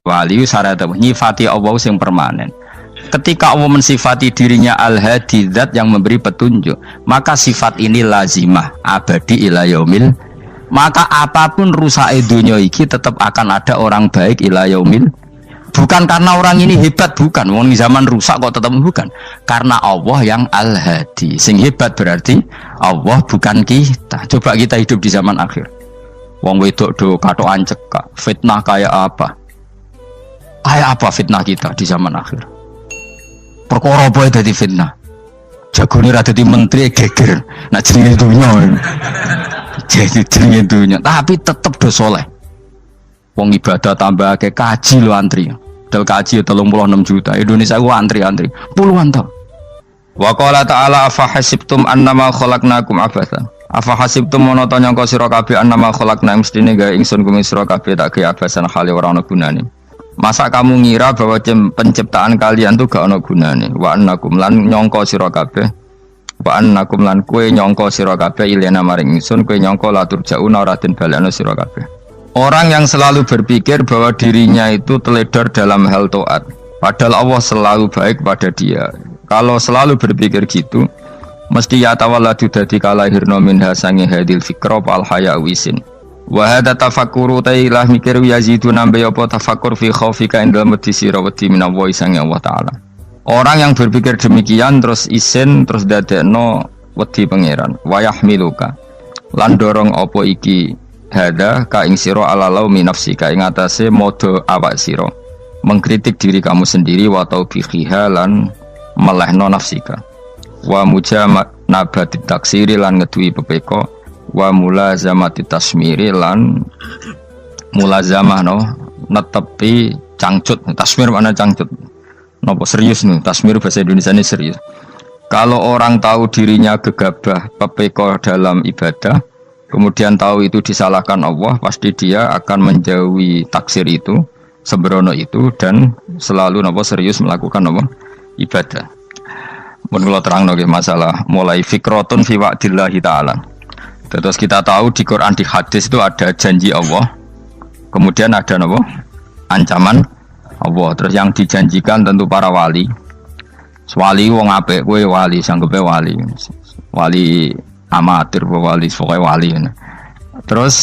Wali syarat nyifati Allah yang permanen. Ketika Allah mensifati dirinya Al-Hadi, zat yang memberi petunjuk, maka sifat ini lazimah abadi ila yaumil. Maka apapun rusak dunia iki tetap akan ada orang baik ila yaumil. Bukan karena orang ini hebat, bukan. Wong zaman rusak kok tetap bukan. Karena Allah yang Al-Hadi. Sing hebat berarti Allah, bukan kita. Coba kita hidup di zaman akhir. Wong wedok do katokan cekak, fitnah kayak apa? Kayak apa fitnah kita di zaman akhir? Perkara apa dadi fitnah? Jagone ra dadi menteri geger. Nak jenenge dunya. Jadi jenenge dunya, tapi tetep do saleh. Wong ibadah tambah ke kaji lo antri. Dal kaji 36 juta. Indonesia gua antri puluhan tahun. Wa qala ta'ala afa hasibtum annama khalaqnakum abatsan. Afa hasibtum mono to nyangka sira kabeh annama khalaqna mestine gawe ingsun kuwi sira kabeh tak gawe abasan khali ora ana gunane. Masa kamu ngira bahwa penciptaan kalian tuh gak ana gunane? Wa annakum lan nyangka sira kabeh. Wa annakum lan kowe nyangka sira kabeh ilena maring ingsun kowe nyangka latur jauna ora den balekno sira kabeh. Orang yang selalu berpikir bahwa dirinya itu teledor dalam hal taat, padahal Allah selalu baik pada dia. Kalau selalu berpikir gitu, mesti ya tawalladu dadi kalahirna minha sange hadil fikra al haya wisin. Wa hadza tafakkuru tailah mikir yazidu nambe apa tafakkur fi khaufika indal mati sira wedi minallahi sange Allah taala. Orang yang berpikir demikian terus isin terus dadekno wedi pangeran. Wa yahmiluka lan dorong apa iki hada ka ing sira alalau min nafsika ing atase modo awak sira mengkritik diri kamu sendiri wa taubihiha lan melehno nafsika wa mujamanabati taksiri lan ngeduwi pepeko wa mulazamati tasmiri lan mulazamah no netepi cangcut. Tasmir mana cangcut nopo serius nih, tasmir bahasa Indonesia ini serius. Kalau orang tahu dirinya gegabah pepeko dalam ibadah, kemudian tahu itu disalahkan Allah, pasti dia akan menjauhi taksir itu, sembrono itu, dan selalu nopo serius melakukan nopo ibadah. Mun kula terangno nggih masalah mulai fikrotun fi wa'dillahi ta'ala. Terus kita tahu di Quran, di hadis itu ada janji Allah, kemudian ada nopo ancaman Allah. Terus yang dijanjikan tentu para wali. Wali wong apik, kowe wali sanggepe wali. Wali amatir wali pokoke wali. Terus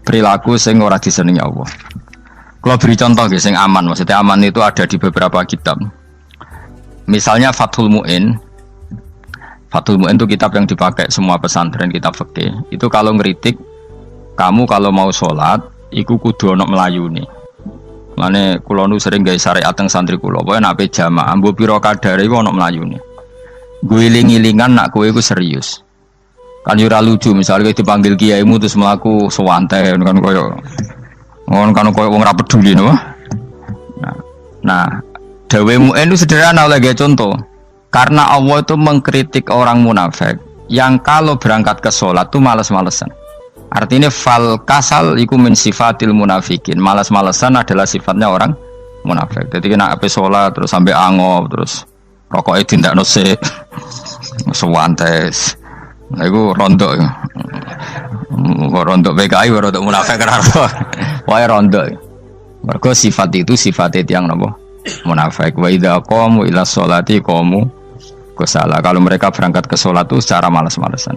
perilaku sing ora disenengi Allah. Kalau beri contoh nggih sing aman, maksudnya aman itu ada di beberapa kitab. Misalnya Fathul Mu'in. Fathul Mu'in itu kitab yang dipakai semua pesantren, kitab fikih. Itu kalau ngeritik kamu kalau mau sholat, iku kudu ana melayune. Mane kula nu sering gawe syariat teng santri kula, pokoke nek jamaah mbuh pira kadare iku ana melayune. Guling-gilingan nak kowe iku serius. Kan yo ora lucu misalnya dipanggil kiaimu terus mlaku sewantai kan koyo wong ora peduli no. Nah, dawe Mu'in itu sederhana oleh contoh. Karena Allah itu mengkritik orang munafik yang kalau berangkat ke sholat itu malas-malesan. Artinya fal kasal iku min sifatil munafikin. Malas-malesan adalah sifatnya orang munafik. Jadi kena ape sholat terus sampai angop terus rokoknya tindak nose sewantes. Nah itu rontok. Rontok PKI rontok munafik kenapa? Wah rontok. Mergo sifat itu sifat yang nopo munafik. Wa idza qamu ila sholati qamu kusala. Kalau mereka berangkat ke sholat itu secara malas-malesan.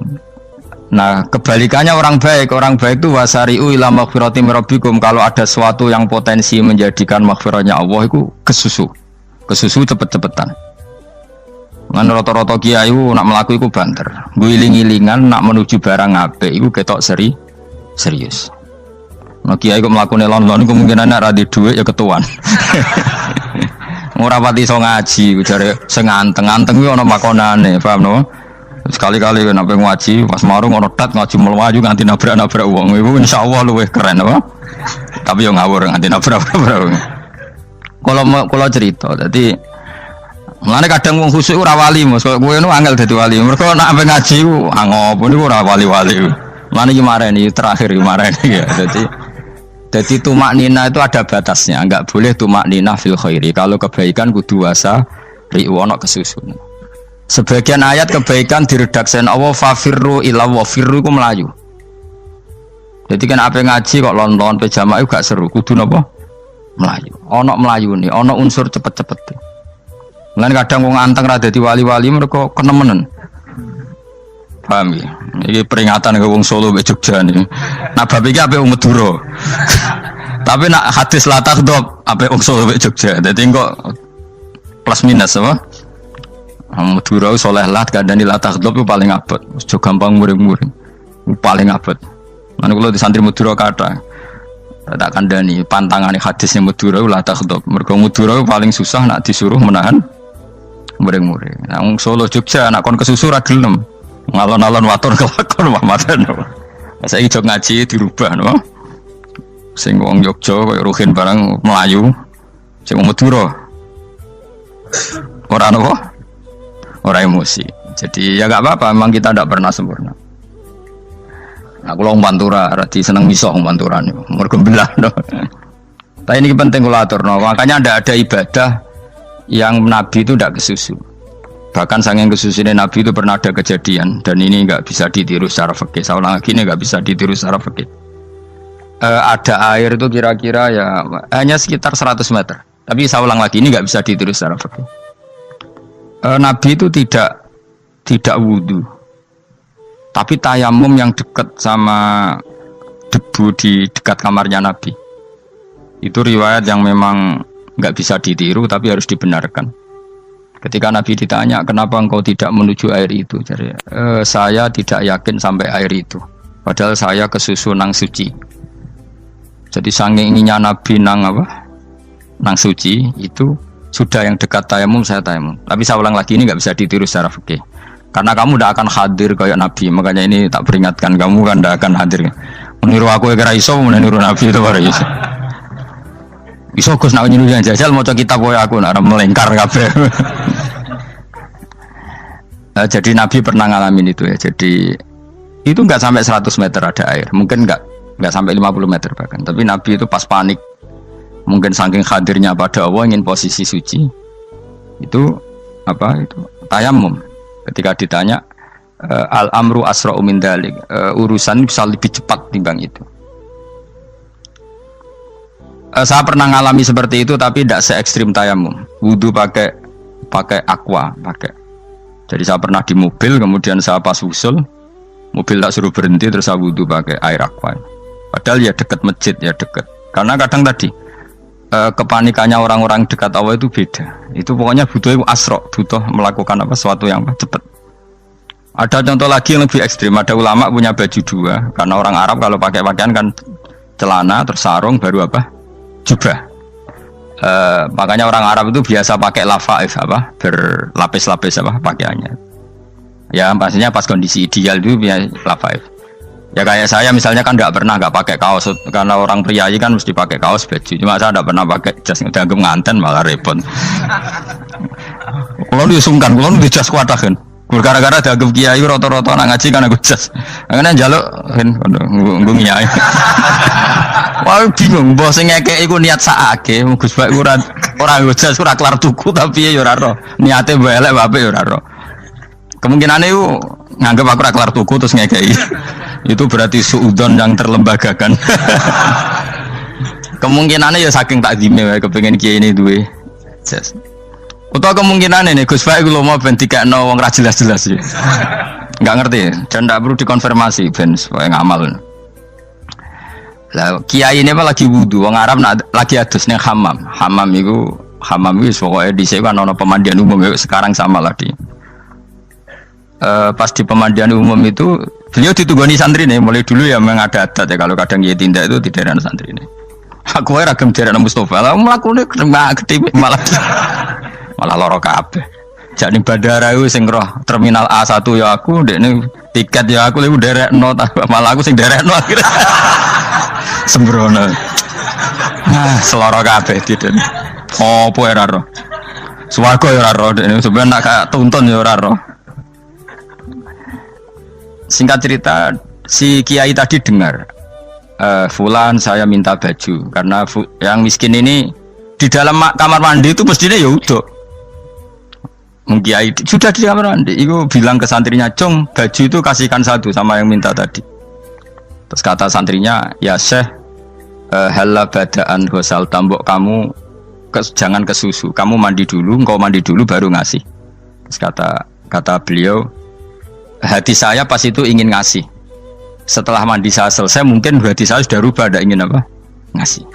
Nah kebalikannya orang baik itu wasari'u ila maghfirati rabbikum. Kalau ada sesuatu yang potensi menjadikan maghfirahnya Allah itu kesusu cepet-cepetan. Ngan rata-rata kiai nak melaku itu banter, guling-gilingan nak menuju barang apik itu ketok serius. Nah kiai kok melakukan lon-lon kemungkinan nak radi duit ya ketuan. Ora pati iso ngaji, jare sing anteng-anteng kuwi ana makonane, paham no? Sekali-kali nek ngaji pas marung ana tat ngaji mlayu nganti nabrak-nabrak wong. Iku insyaallah luwih keren apa? Tapi yo ngawur nganti nabrak-nabrak. Kalau cerita, dadi mulane kadang wong khusuk ora wali, Mas. Kowe nu angel dadi wali. Mergo nek ape ngaji ku angop niku ora wali-wali. Mulane iki mareni terakhir iki mareni ya. Jadi tumak nina itu ada batasnya, enggak boleh tumak nina fil khairi. Kalau kebaikan kudu wasa riwono kesusun. Sebagian ayat kebaikan diredaksen Allah fafirru ila wa firru ku melayu. Jadi kan apa ngaji kok lon-lon pejama itu gak seru, kudu napa? melayu. Ono melayu nih, ono unsur cepet-cepet. Mulane kadang wong anteng ra dadi wali-wali mereka kenemenen. Paham ya? Ini peringatan ke wong Solo mbek Jogja nih. Nah bab iki ape wong Madura. Tapi nak hadis la takhdhab ape wong Solo mbek Jogja. Dadi kok plus minus apa? Madura soleh lah kandhani la takhdhab paling abot. Aja gampang muring-muring. Paling abot. Lan kula di santri Madura kathah. Tak kandhani pantangane hadisnya Madura la takhdhab. Mergo Madura paling susah nak disuruh menahan muring-muring. Nah wong Solo Jogja nak kon kesusu ra gelem. Ngalon-alon waton kelakon Muhammadan. Saiki jog ngaji dirubah no. Sing wong Jogja koyo Ruhin barang Melayu. Sing wong Madura ora napa? Ora emosi. Jadi ya enggak apa-apa, memang kita tidak pernah sempurna. Nah, kalau wong Pantura radi seneng miso wong Pantura niku. Mergo belah no. Tapi ini penting kula aturno. Makanya tidak ada ibadah yang Nabi itu tidak kesusu. Bahkan saking kesusunya Nabi itu pernah ada kejadian dan ini enggak bisa ditiru secara fikih. Saya ulang lagi ini enggak bisa ditiru secara fikih. Ada air itu kira-kira ya hanya sekitar 100 meter. Tapi saya ulang lagi ini enggak bisa ditiru secara fikih. Nabi itu tidak wudu, tapi tayamum yang dekat sama debu di dekat kamarnya Nabi. Itu riwayat yang memang nggak bisa ditiru, tapi harus dibenarkan. Ketika Nabi ditanya, kenapa engkau tidak menuju air itu? Jadi, saya tidak yakin sampai air itu. Padahal saya kesusu nang suci. Jadi saking inginnya Nabi nang suci itu. Sudah yang dekat tayamum saya tayamum. Tapi saya ulang lagi ini nggak bisa ditiru secara fikih. Karena kamu tidak akan hadir kayak Nabi. Makanya ini tak peringatkan kamu kan tidak akan hadir. Meniru aku yang kira iso, meniru Nabi itu baru iso. Iso Gus nak nyuruh yang jajal mau kitab koyo aku nak melengkar kabeh. Jadi Nabi pernah ngalamin itu ya. Jadi itu nggak sampai 100 meter ada air. Mungkin nggak sampai 50 meter bahkan. Tapi Nabi itu pas panik. Mungkin saking hadirnya pada Allah ingin posisi suci itu tayamum. Ketika ditanya al-amru asra'u min dzalik, urusan bisa lebih cepat timbang itu. Saya pernah ngalami seperti itu tapi tidak se ekstrim tayamum. Wudu pakai aqua, Jadi saya pernah di mobil kemudian saya pas usul mobil tak suruh berhenti terus saya wudu pakai air aqua. Padahal ya dekat masjid ya dekat. Karena kadang tadi kepanikannya orang-orang dekat Allah itu beda. Itu pokoknya butuh melakukan sesuatu yang cepat. Ada contoh lagi yang lebih ekstrim. Ada ulama punya baju dua. Karena orang Arab kalau pakai pakaian kan celana terus sarung baru jubah. Makanya orang Arab itu biasa pakai lafaif berlapis-lapis pakaiannya. Ya pastinya pas kondisi ideal itu biasa lafaif. Ya kayak saya misalnya kan nggak pakai kaos karena orang priayi kan mesti pakai kaos baju. Cuma saya tidak pernah pakai jas dianggap nganten malah repot. Kalau disungkan, kalau di jas kuatah kan. Gara-gara dianggap kiai roto-roto nak ngaji kan aku jas. Karena jaluk kan nggung kiai. Wah bingung, bos ngekek iku niat sakake, Gus Bak ora jas ora kelar tuku tapi ya ora ro. Niate elek bape ya ora ro. Kemungkinane iku nganggep aku ora kelar tuku terus ngekeki. Itu berarti suudzon yang terlembagakan. Kemungkinannya ya saking takzime wae kepengin kiai ini duwe jas. Utawa kemungkinan ini Gus Baik lu mau ben dikekno wong ra jelas-jelas ya. Enggak ngerti dan ndak perlu dikonfirmasi ben supaya ngamal. Lah kiai ini apa lagi wudu wong Arab lagi adus ning hammam. Hammam iku pokoke dhisik kan ana pemandian umum sekarang sama lah di. Pas di pemandian umum itu beliau ditunggoni santri nih, mulai dulu ya memang ada adat ya kalau kadang dia tindak itu tidak ada santri nih. Aku ya ragam jaran Mustafa, lah melakukan gede malah loro kabeh. Jadi bandara itu sing roh terminal A1 ya aku, dek nih tiket ya aku lebih derek no, malah aku sing derek no akhirnya sembrono. Seloro kabeh tidak. Apa ya roh? Swarga ya roh, dek nih sebenarnya nak tuntun ya roh. Singkat cerita, si kiai tadi dengar, Fulan saya minta baju karena yang miskin ini di dalam kamar mandi itu mestinya ya udah. Kiai sudah di kamar mandi, itu bilang ke santrinya, Cung baju itu kasihkan satu sama yang minta tadi. Terus kata santrinya, ya Syekh, Halla badaan ghusal tambok kamu jangan ke susu. Kamu mandi dulu, engkau mandi dulu baru ngasih. Terus kata beliau, hati saya pas itu ingin ngasih. Setelah mandi saya selesai, mungkin hati saya sudah rubah, ada ingin apa? Ngasih.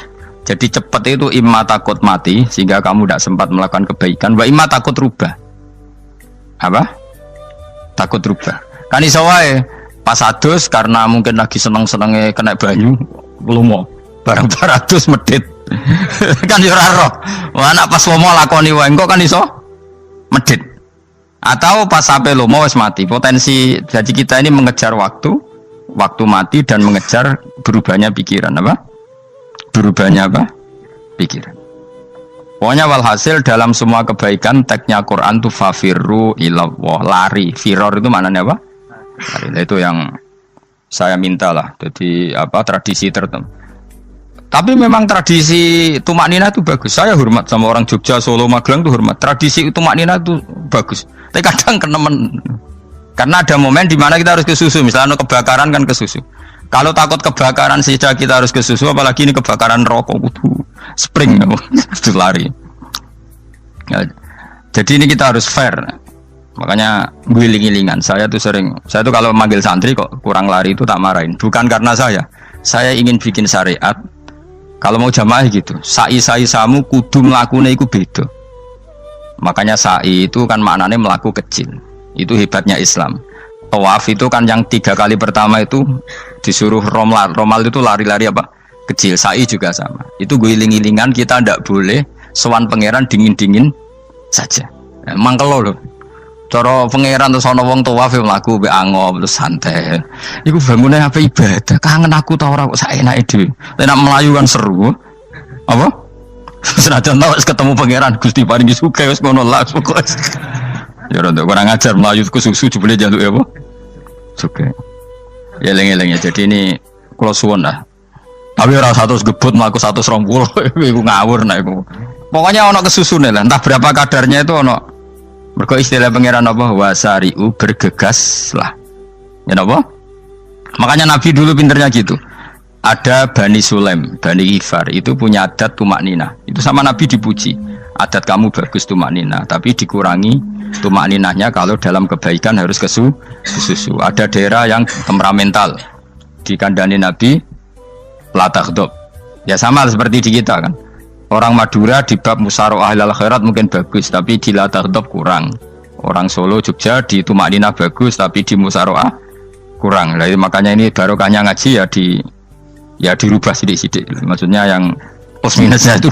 Jadi cepat itu imma takut mati sehingga kamu tidak sempat melakukan kebaikan, wa imma takut rubah. Apa? Takut rubah. Kan iso wae pas adus karena mungkin lagi seneng-senenge kena banyu, lumo. Barang 200 medit. Kan yo ora roh. Wah anak pas lomo lakoni wae engko kan iso medit. Atau pas sampai lomo wis mati. Potensi jadi kita ini mengejar waktu mati dan mengejar berubahnya pikiran apa? Berubahnya apa? Pikiran. Pokoknya walhasil dalam semua kebaikan teksnya Quran itu fafirru ilallah, lari. Firor itu maknanya apa? Lari. Itu yang saya minta lah. Jadi apa tradisi tertentu. Tapi memang tradisi tumak nina itu bagus. Saya hormat sama orang Jogja, Solo, Magelang itu hormat. Tradisi tumak nina itu bagus. Tapi kadang kenemen. Karena ada momen di mana kita harus ke susu. Misalnya kebakaran kan ke susu. Kalau takut kebakaran saja kita harus ke susu, apalagi ini kebakaran rokok, spring, itu lari. Ya, jadi ini kita harus fair. Makanya guling-gilingan. Saya tuh kalau manggil santri kok kurang lari itu tak marahin. Bukan karena saya ingin bikin syariat. Kalau mau jamaah gitu, sa'i samu kudu mlakune iku beda. Makanya sa'i itu kan maknanya melaku kecil. Itu hebatnya Islam. Tawaf itu kan yang 3 kali pertama itu disuruh romal itu lari-lari apa? Kecil. Sa'i juga sama. Itu guling-gilingan kita ndak boleh sowan pangeran dingin-dingin saja. Mangkelo lho. Cara pangeran terus ana wong tawaf mlaku mbek angop terus santai. Iku bangune apa ibadah. Kangen aku ta ora kok saenake dhewe. Nek melayu kan seru. Apa? Senajan wis ketemu pangeran Gusti paringi sugih wis ngono lah pokoke. Ya ora kurang ajar melayu ku susu jebule jaluk ya apa? Sugih. Ya eling-eling ya. Jadi ini kula suwun lah. Tapi ora 100 gebut mlaku 120 iku ngawur nek iku. Pokoknya ana kesusune lah. Entah berapa kadarnya itu ana. Mergo istilah pangeran apa wasari'u bergegas lah. Ya napa? Makanya Nabi dulu pinternya gitu. Ada Bani Sulaim, Bani Ghifar itu punya adat tumak nina. Itu sama Nabi dipuji. Adat kamu bagus tumak nina, tapi dikurangi tumak ninahnya kalau dalam kebaikan harus ke susu. Ada daerah yang temperamental. Dikandani Nabi la taghdab. Ya sama seperti di kita kan. Orang Madura di bab musyawarah ahlal khairat mungkin bagus, tapi di la taghdab kurang. Orang Solo, Jogja di tumak ninah bagus, tapi di musyawarah kurang. Jadi makanya ini barokahnya ngaji ya dirubah sidik-sidik. Maksudnya yang plus minusnya itu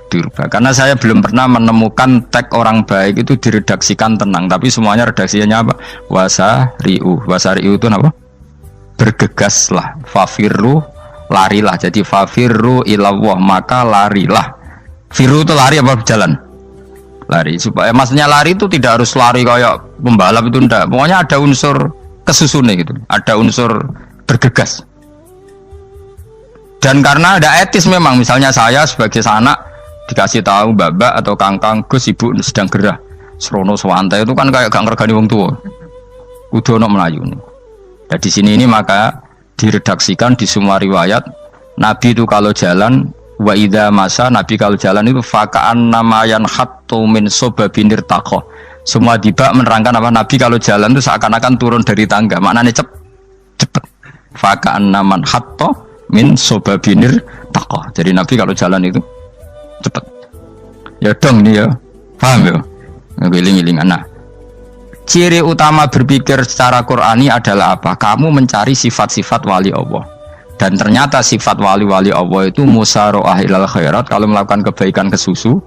dirubah. Karena saya belum pernah menemukan tag orang baik itu diredaksikan tenang, tapi semuanya redaksinya apa? Wasari'u itu apa? Bergegaslah, fafirru, larilah. Jadi fafirru ilallah, maka larilah. Firu itu lari apa berjalan? Lari. Supaya maksudnya lari itu tidak harus lari kayak pembalap itu enggak. Pokoknya ada unsur kesusune gitu. Ada unsur bergegas. Dan karena ada etis memang, misalnya saya sebagai anak dikasih tahu babak atau kangkang Gus ibu sedang gerah serono swantai itu kan kayak gak ngergani wong tua kudu ono melayu nih. Nah di sini ini maka diredaksikan di semua riwayat Nabi itu kalau jalan wa idza masa, Nabi kalau jalan itu fakaan namayan hattu min sobabinir takoh. Semua dibak menerangkan apa Nabi kalau jalan itu seakan-akan turun dari tangga, maknanya cepet fakaan naman hatto min sobabinir takoh. Jadi Nabi kalau jalan itu cepet. Ya dong nih ya, paham ya? Ngiling-ngilingan. Nah, ciri utama berpikir secara Qur'ani adalah apa? Kamu mencari sifat-sifat wali Allah. Dan ternyata sifat wali-wali Allah itu musyaroah ilal khairat, kalau melakukan kebaikan ke susu.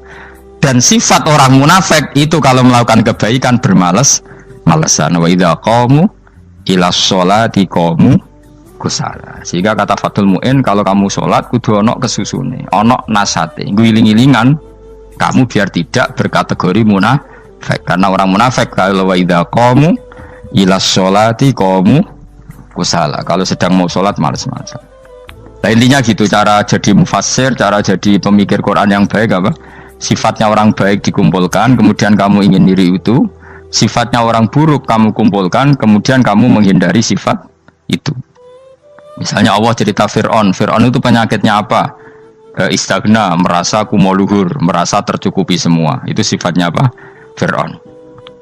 Dan sifat orang munafik itu kalau melakukan kebaikan bermalas-malasan. Wa idza qamu ila sholati qamu kusala. Sehingga kata Fathul Mu'in, kalau kamu sholat kudu ono kesusune, ono nasate, guling-gilingan kamu biar tidak berkategori munafik. Karena orang munafik kalau wa idza qamu ila sholati qamu kusala, kalau sedang mau sholat malas-malasan. Nah intinya gitu, cara jadi mufassir, cara jadi pemikir Quran yang baik apa? Sifatnya orang baik dikumpulkan, kemudian kamu ingin diri itu. Sifatnya orang buruk kamu kumpulkan, kemudian kamu menghindari sifat itu. Misalnya Allah cerita Fir'aun. Fir'aun itu penyakitnya apa? Istagna, merasa kumoluhur, merasa tercukupi semua. Itu sifatnya apa? Fir'aun.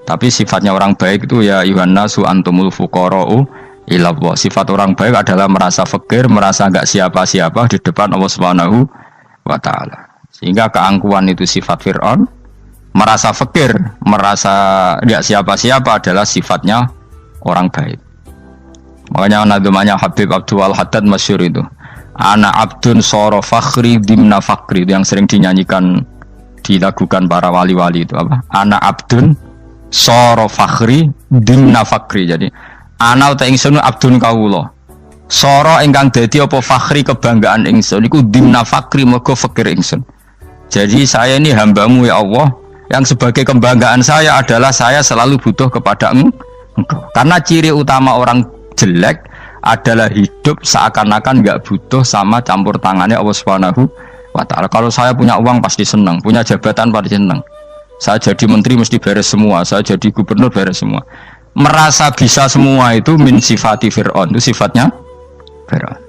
Tapi sifatnya orang baik itu ya Yuhannasu antumul fuqara'u ilallah. Sifat orang baik adalah merasa fakir, merasa enggak siapa-siapa di depan Allah Subhanahu wa taala. Sehingga keangkuhan itu sifat Fir'aun, merasa fakir, merasa enggak siapa-siapa adalah sifatnya orang baik. Makanya nadumanya Habib Abdul Haddad masyhur itu. Ana abdun soro fakhri dimna fakri, itu yang sering dinyanyikan, dilakukan para wali-wali itu apa? Ana abdun soro fakhri dimna fakri. Jadi ana uta ingsun abdun kawula. Soro ingkang dadi apa fakhri kebanggaan ingsun iku dimna fakri mergo fakir ingsun. Jadi saya ini hambamu ya Allah, yang sebagai kebanggaan saya adalah saya selalu butuh kepada Engkau. Karena ciri utama orang jelek adalah hidup seakan-akan nggak butuh sama campur tangannya Allah Subhanahu wa taala. Kalau saya punya uang pasti senang, punya jabatan pasti senang. Saya jadi menteri mesti beres semua, saya jadi gubernur beres semua. Merasa bisa semua itu min sifati Fir'aun, itu sifatnya Fir'aun.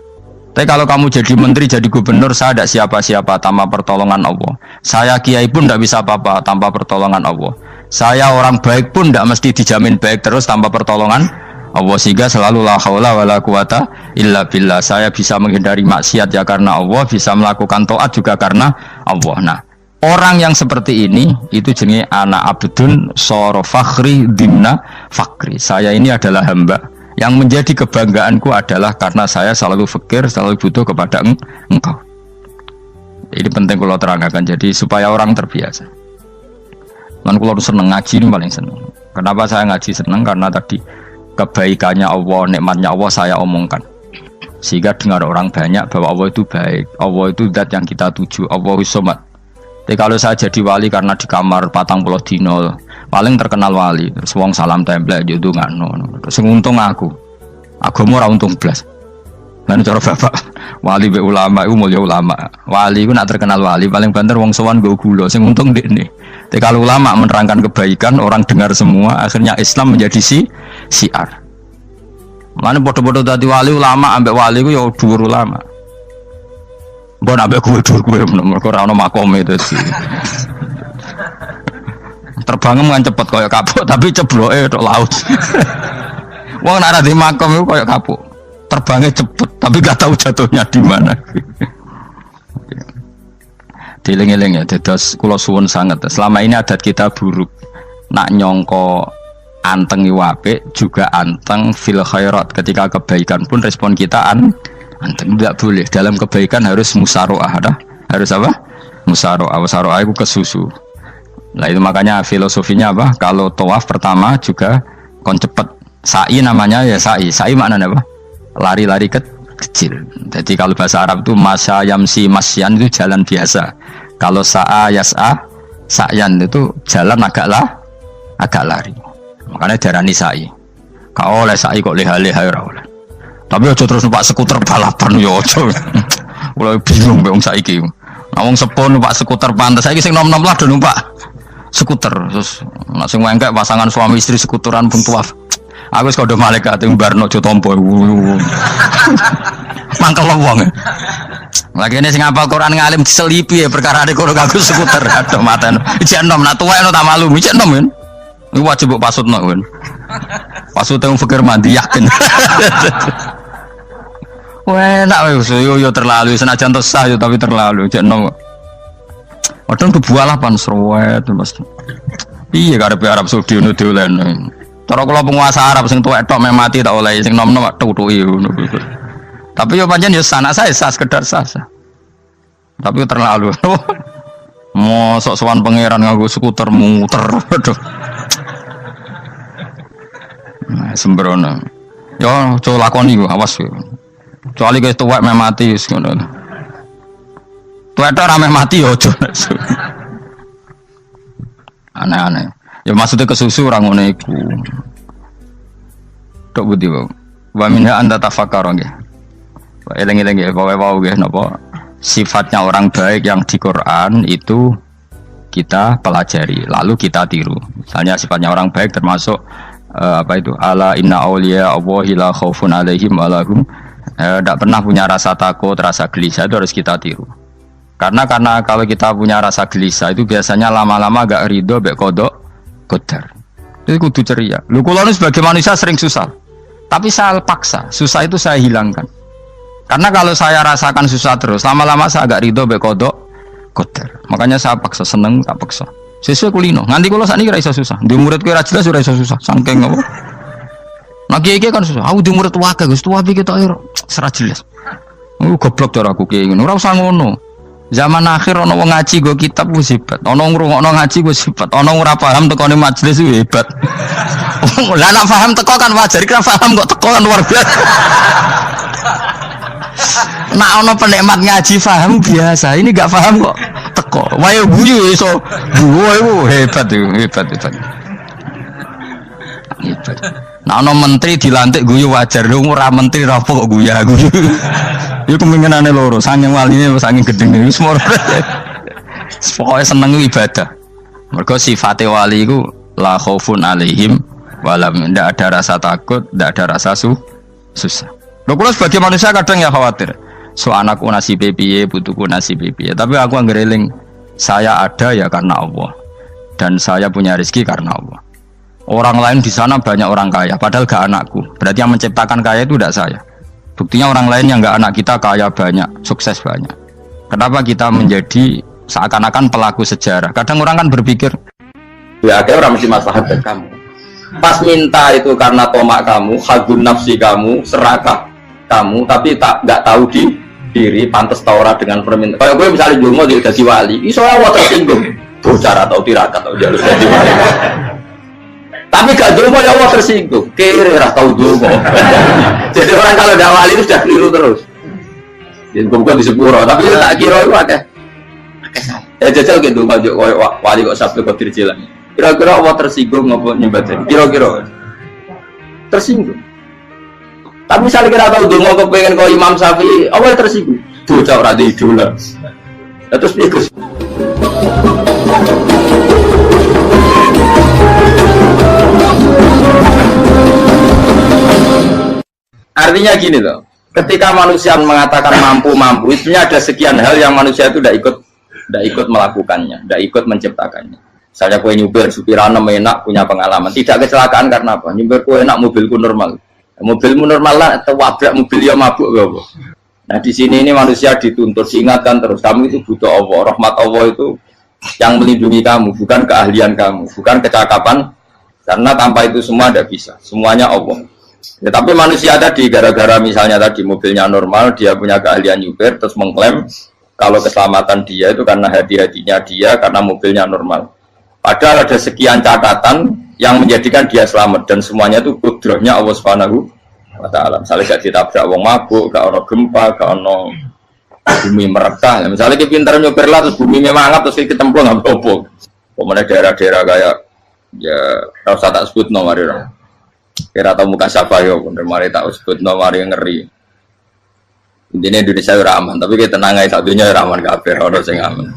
Tapi kalau kamu jadi menteri, jadi gubernur, saya tidak siapa-siapa tanpa pertolongan Allah. Saya kiai pun tidak bisa apa-apa tanpa pertolongan Allah. Saya orang baik pun tidak mesti dijamin baik terus tanpa pertolongan Allah, sehingga selalu la haula wala quwata illa billah. Saya bisa menghindari maksiat ya karena Allah, bisa melakukan taat juga karena Allah. Nah, orang yang seperti ini itu jenenge ana abdun soro fakhri dimna fakri. Saya ini adalah hamba yang menjadi kebanggaanku adalah karena saya selalu fakir, selalu butuh kepada Engkau. Ini penting kalau terangkan, jadi supaya orang terbiasa. Dan kalau seneng ngaji ini paling seneng. Kenapa saya ngaji seneng? Karena tadi kebaikannya Allah, nikmatnya Allah saya omongkan, sehingga dengar orang banyak bahwa Allah itu baik, Allah itu zat yang kita tuju, Allahu Somad. Jadi kalau saya jadi wali karena di kamar 40 dino paling terkenal wali, terus wong salam template yo ndongakno, terus untung aku ora untung blas. Lan cara bapak wali be ulama iku mulya ulama, wali iku nak terkenal wali paling banter wong sowan nggo gula, sing untung ndekne. Tapi kalau ulama menerangkan kebaikan, orang dengar semua, akhirnya Islam menjadi siar. Mana bodoh-bodoh tadi wali ulama, ambek wali ku ya dhuwur ulama. Mbok ambek kuwe dhuwur kuwe mergo ora ono makome itu sih. Terbangem kan cepet kaya kapuk, tapi cebloke tok laut. Wong nek ora di makom iku kaya kapuk. Terbangnya cepet, tapi gak tahu jatuhnya di mana. Dieling-eling ya, dados kula suwun sangat. Selama ini adat kita buruk. Nak nyongko anteng apik juga anteng fil khairat. Ketika kebaikan pun respon kita anteng, tidak boleh. Dalam kebaikan harus musaroah, harus apa? Musaroah. Musaroah itu kesusu. Nah itu makanya filosofinya apa? Kalau tawaf pertama juga kon cepet. Sa'i namanya ya sa'i. Sa'i maknanya apa? Lari-lari kecil. Jadi kalau bahasa Arab itu masya yamsi masyan itu jalan biasa. Kalau sa'a yas'a sa'yan itu jalan agak lari. Makanya darani sa'i. Kau oleh sa'i kok leha-leha ora oleh. Tapi aja terus numpak skuter balapan yo aja. Mulai bingung wong saiki. Nah wong sepuh numpak skuter pantes saiki sing nom-nom lah do numpak skuter. Terus nek sing wengkek pasangan suami istri skuteran pun tuaf. Aku wis kodho malaikat ing barno aja tampa. Mangkel wong. Lagi ini sing hafal Quran ngalim diselipi ya perkara ade kono kanggo skuter. Aduh maten. Ijek enom nak tuwek tak malu. Ijek enom kan. Iku wajib mbok pasutno kan. Pasute wong fikir mandi yakin. Wah, enak wis yo terlalu senajan sah yo tapi terlalu. Ijek enom. Padahal bualah pan serwet mesti. Iya karepe Arab Saudi ngono diolehno. Cara kula penguasa Arab sing tuwek tok mati tak oleh sing nom-nom tutuki ngono. Tapi yo pancen yo sanak saya sah sekedar sah. Tapi terlalu. Mosok sowan pangeran nganggo skuter muter. Aduh. Nah, sembrono. Yo coba lakoni ku awas yo. Kecuali guys tuwek mati wis ngono. Tuwek tok rame mati yo aja. Aneh-aneh. Ya maksudnya kesusu orang ngono iku. Tok budi wae. Wa minha anta tafakkar nggih. Eleng-eleng nggih wae-wae nggih napa sifatnya orang baik yang di Quran itu kita pelajari lalu kita tiru. Misalnya sifatnya orang baik termasuk apa itu ala inna auliya Allahi la khaufun alaihim wa lahum Tidak pernah punya rasa takut, rasa gelisah itu harus kita tiru. Karena kalau kita punya rasa gelisah itu biasanya lama-lama agak ridho, bek kodok, kodar. Itu kudu ceria. Lu kalau sebagai manusia sering susah, tapi saya paksa, susah itu saya hilangkan. Karena kalau saya rasakan susah terus, lama-lama saya agak ridho, bek kodok, kodar. Makanya saya paksa, seneng, tak paksa. Sesuai kulino. Nganti kalau saat ini kira iso susah. Di murid kira jelas sudah iso susah. Sangking apa? Nah kiai kan susah. Aku di murid wakil, Gus tua pikir tak air serah jelas. Goblok cara aku kiai ngono. Ora usah ngono. Zaman akhir ana wong ngaji go kitab wis hebat. Ana ngrungokno ngaji wis hebat. Ana ora paham tekone majelis wis hebat. Lah nek paham teko kan wajar, kira paham kok teko kan luar biasa. Nak ana penikmat ngaji paham biasa. Ini enggak paham kok teko. Wae guyu iso. Guyu hebat itu, hebat. Hebat. Nah, ono menteri dilantik guyu wajar, lu ora menteri ra kok guyu. Iku kemungkinane loro, saking waline saking gedene wis moro. Pokoke seneng ibadah. Mergo sifate wali iku la khaufun alaihim walam, ndak ada rasa takut, ndak ada rasa susah. Lho kula sebagai manusia kadang ya khawatir. So anakku nasibe piye, putuku nasibe piye. Tapi aku anggereling saya ada ya karena Allah. Dan saya punya rezeki karena Allah. Orang lain di sana banyak orang kaya, padahal gak anakku. Berarti yang menciptakan kaya itu tidak saya. Buktinya orang lain yang gak anak kita kaya banyak, sukses banyak. Kenapa kita menjadi seakan-akan pelaku sejarah? Kadang orang kan berpikir, ya akhirnya orang mesti maslahat dari kamu. Pas minta itu karena tomak kamu, hadun nafsi kamu, serakah kamu, tapi gak tahu diri, pantas taura dengan permintaan. Kalau gue misalnya Jomo jadi wali, iso Allah tersinggung. Bocah atau tirakat atau jalur jadi wali. Tapi gak dulu ya Allah tersinggung, kira tahu dulu. Jadi orang kalau dah wali itu sudah keliru terus. Jadi bukan di sepuro, tapi tak kira itu ada. Jajal gitu maju wali kok sabtu kok dirjilan. Kira-kira Allah tersinggung ngapa nyembah jadi? Kira-kira tersinggung. Tapi misalnya kira tahu dulu kok pengen kau Imam Syafi'i, Allah tersinggung. Bocah ora di idola. Terus ikut. Artinya gini loh, ketika manusia mengatakan mampu, itu ada sekian hal yang manusia itu tidak ikut melakukannya, tidak ikut menciptakannya. Misalnya kue nyupir, supirana enak, punya pengalaman, tidak kecelakaan karena apa? Nyupir kue enak, mobilku normal, mobilmu normal lah, atau wabrak mobil ya mabuk gak? Nah di sini ini manusia dituntut, diingatkan terus, kamu itu butuh Allah, rahmat Allah itu yang melindungi kamu, bukan keahlian kamu, bukan kecakapan, karena tanpa itu semua tidak bisa, semuanya Allah. Ya, tapi manusia tadi gara-gara misalnya tadi mobilnya normal, dia punya keahlian nyupir, terus mengklaim kalau keselamatan dia itu karena hati-hatinya dia, karena mobilnya normal. Padahal ada sekian catatan yang menjadikan dia selamat dan semuanya itu kudrahnya Allah Subhanahu wa Ta'ala. Misalnya gak ditabrak wong mabuk, gak ono gempa, gak ono bumi merekah. Misalnya kita pintar nyupir lah, terus bumi mangap, terus kita templung nggak apa-apa. Kemudian daerah-daerah kayak ya rasa tak sebut nomor itu. Kira tahu muka siapa yo, bener mari tak sebut nomor yang ngeri. Intinya Indonesia ora aman, tapi kita tenangai satunya ora aman kabeh, ora sing aman.